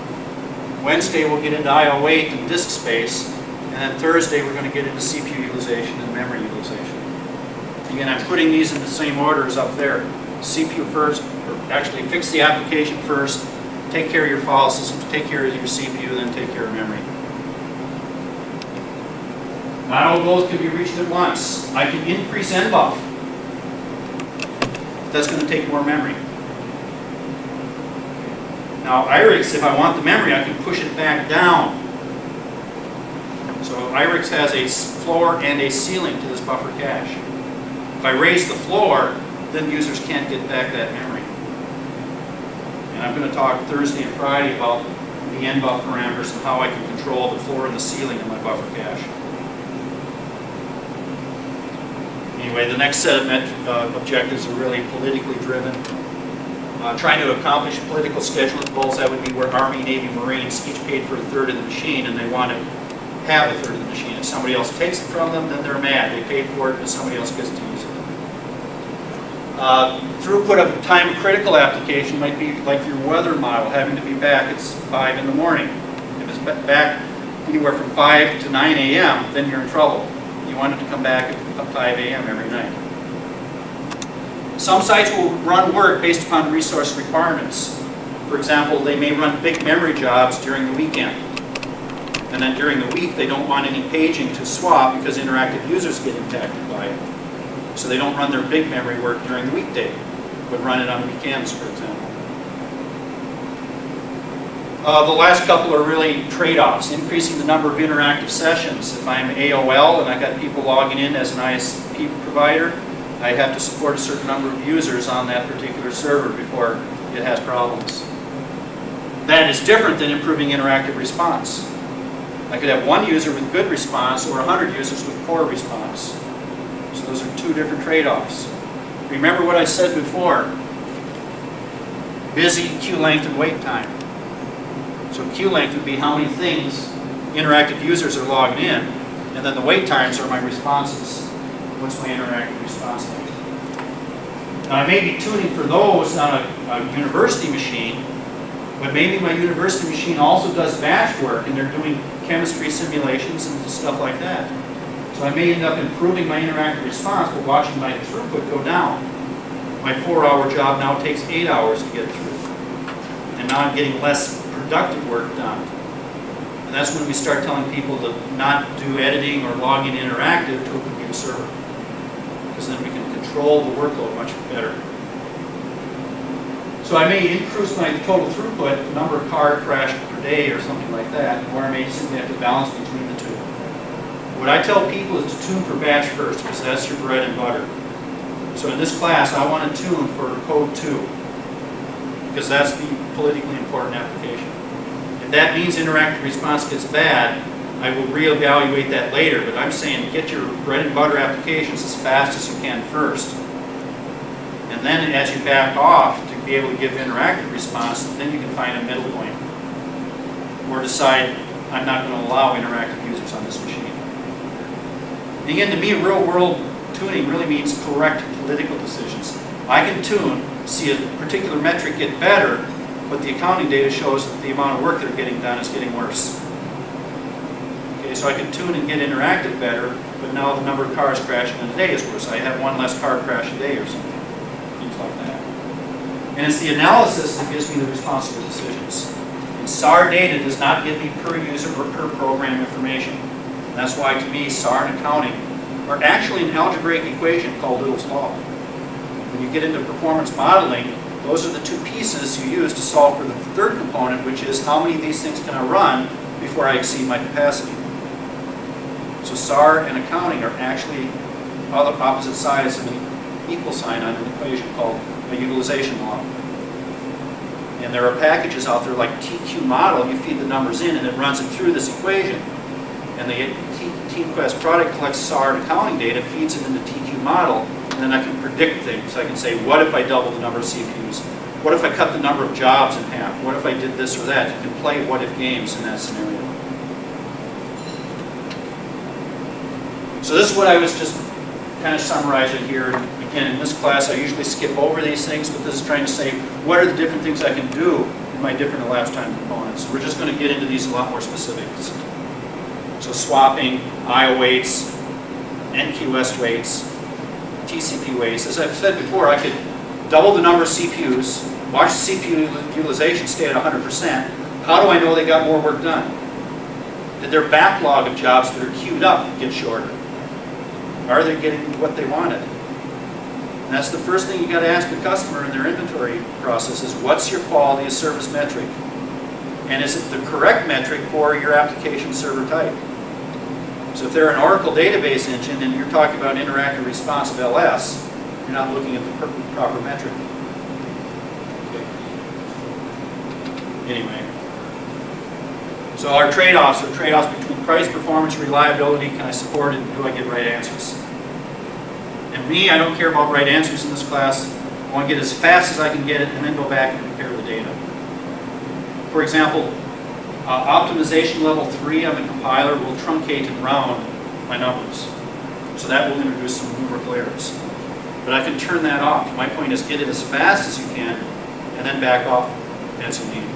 Wednesday we'll get into I/O 8 and disk space, and then Thursday we're going to get into CPU utilization and memory utilization. Again, I'm putting these in the same order as up there. CPU first, or actually fix the application first, take care of your file systems, take care of your CPU, then take care of memory. Not all goals can be reached at once. I can increase NBUF. That's going to take more memory. Now IRIX, if I want the memory, I can push it back down. So IRIX has a floor and a ceiling to this buffer cache. If I raise the floor, then users can't get back that memory. And I'm going to talk Thursday and Friday about the NBUF parameters and how I can control the floor and the ceiling in my buffer cache. Anyway, the next set of objectives are really politically driven. Trying to accomplish political scheduling goals, that would be where Army, Navy, Marines each paid for a third of the machine and they want to have a third of the machine. If somebody else takes it from them, then they're mad. They paid for it, but somebody else gets to use it. Throughput of a time critical application might be like your weather model, having to be back at 5 in the morning. If it's back anywhere from 5 to 9 a.m., then you're in trouble. You want it to come back at 5 a.m. every night. Some sites will run work based upon resource requirements. For example, they may run big memory jobs during the weekend. And then during the week, they don't want any paging to swap because interactive users get impacted by it. So they don't run their big memory work during the weekday, but run it on weekends, for example. The last couple are really trade-offs. Increasing the number of interactive sessions. If I'm AOL and I've got people logging in as an ISP provider, I have to support a certain number of users on that particular server before it has problems. That is different than improving interactive response. I could have one user with good response or 100 users with poor response. So those are two different trade-offs. Remember what I said before. Busy, queue length, and wait time. So queue length would be how many things interactive users are logging in, and then the wait times are my responses. What's my interactive response like? Now I may be tuning for those on a university machine, but maybe my university machine also does batch work and they're doing chemistry simulations and stuff like that. So I may end up improving my interactive response but watching my throughput go down. My 4-hour job now takes 8 hours to get through. And now I'm getting less productive work done. And that's when we start telling people to not do editing or logging interactive to a computer server. Because then we can control the workload much better. So I may increase my total throughput, the number of car crashes per day or something like that, or I may simply have to balance between the two. What I tell people is to tune for batch first, because that's your bread and butter. So in this class, I want to tune for code 2, because that's the politically important application. If that means interactive response gets bad, I will reevaluate that later, but I'm saying get your bread and butter applications as fast as you can first. And then as you back off to be able to give interactive response, then you can find a middle point. Or decide, I'm not going to allow interactive users on this machine. And again, to me, real-world tuning really means correct political decisions. I can tune, see a particular metric get better, but the accounting data shows that the amount of work they're getting done is getting worse. Okay, so I can tune and get interactive better, but now the number of cars crashing in a day is worse. I have one less car crash a day or something, things like that. And it's the analysis that gives me the responsible decisions. And SAR data does not give me per user or per program information. And that's why, to me, SAR and accounting are actually an algebraic equation called Little's Law. When you get into performance modeling, those are the two pieces you use to solve for the third component, which is how many of these things can I run before I exceed my capacity. So SAR and accounting are actually other opposite sides of an equal sign on an equation called a utilization law. And there are packages out there like TQ model. You feed the numbers in and it runs it through this equation. And the TQuest product collects SAR and accounting data, feeds it into TQ model, and then I can predict things. I can say, what if I double the number of CPUs? What if I cut the number of jobs in half? What if I did this or that? You can play what-if games in that scenario. So this is what I was just kind of summarizing here. Again, in this class, I usually skip over these things, but this is trying to say, what are the different things I can do in my different elapsed time components? We're just going to get into these a lot more specifics. So swapping, IO weights, NQS weights, TCP weights. As I've said before, I could double the number of CPUs, watch CPU utilization stay at 100%. How do I know they got more work done? Did their backlog of jobs that are queued up get shorter? Are they getting what they wanted? And that's the first thing you got to ask a customer in their inventory process is, what's your quality of service metric? And is it the correct metric for your application server type? So if they're an Oracle database engine and you're talking about interactive responsive LS, you're not looking at the proper metric. Okay. Anyway. So our trade-offs are trade-offs between price, performance, reliability. Can I support it, and do I get right answers? And me, I don't care about right answers in this class. I want to get as fast as I can get it and then go back and compare the data. For example, optimization level 3 on the compiler will truncate and round my numbers. So that will introduce some numerical errors. But I can turn that off. My point is, get it as fast as you can and then back off as you need.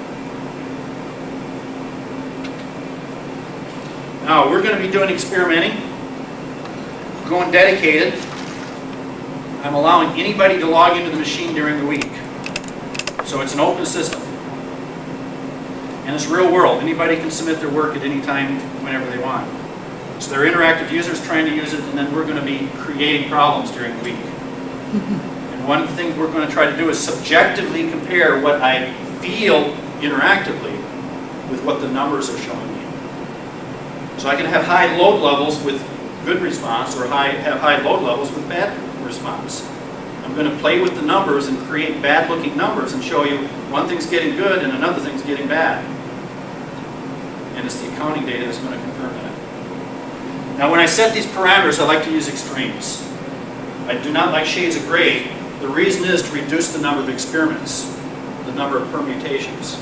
Now, we're going to be doing experimenting. We're going dedicated. I'm allowing anybody to log into the machine during the week. So it's an open system. And it's real world. Anybody can submit their work at any time, whenever they want. So they're interactive users trying to use it, and then we're going to be creating problems during the week. And one of the things we're going to try to do is subjectively compare what I feel interactively with what the numbers are showing me. So I can have high load levels with good response, or have high load levels with bad response. I'm going to play with the numbers and create bad-looking numbers and show you one thing's getting good and another thing's getting bad. And it's the accounting data that's going to confirm that. Now, when I set these parameters, I like to use extremes. I do not like shades of gray. The reason is to reduce the number of experiments, the number of permutations.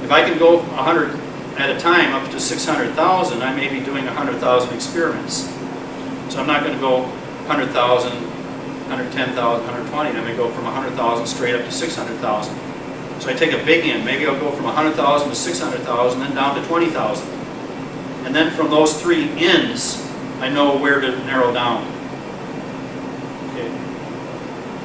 If I can go 100 at a time up to 600,000, I may be doing 100,000 experiments. So I'm not going to go 100,000, 110,000, 120. I'm going to go from 100,000 straight up to 600,000. So I take a big end. Maybe I'll go from 100,000 to 600,000, then down to 20,000. And then from those three ends, I know where to narrow down. Okay.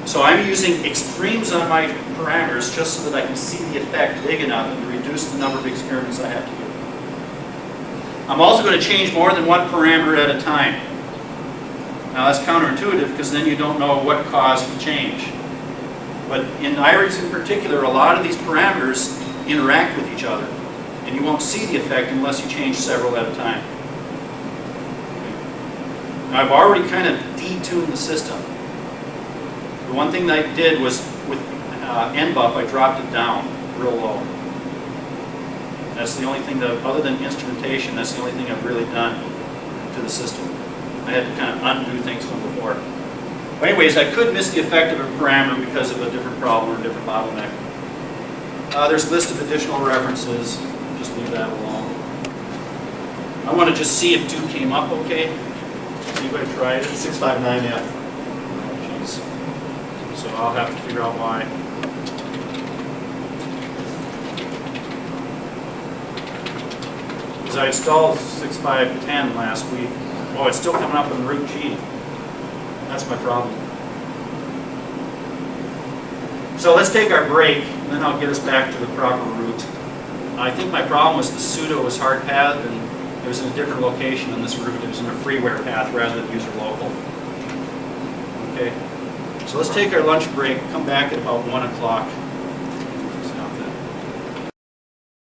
So I'm using extremes on my parameters just so that I can see the effect big enough and reduce the number of experiments I have to do. I'm also going to change more than one parameter at a time. Now that's counterintuitive because then you don't know what caused the change. But in IRIX in particular, a lot of these parameters interact with each other. And you won't see the effect unless you change several at a time. Now I've already kind of detuned the system. The one thing that I did was with NBUF, I dropped it down real low. That's the only thing that, other than instrumentation, that's the only thing I've really done to the system. I had to kind of undo things from before. But anyways, I could miss the effect of a parameter because of a different problem or a different bottleneck. There's a list of additional references. Just leave that alone. I want to just see if 2 came up okay. Anybody tried it? 659F. Oh, jeez. So I'll have to figure out why. Because I installed 6510 last week. Oh, it's still coming up in root G. That's my problem. So let's take our break, and then I'll get us back to the proper route. I think my problem was the pseudo was hard path, and it was in a different location on this route. It was in a freeware path rather than user local. Okay, so let's take our lunch break, come back at about 1 o'clock.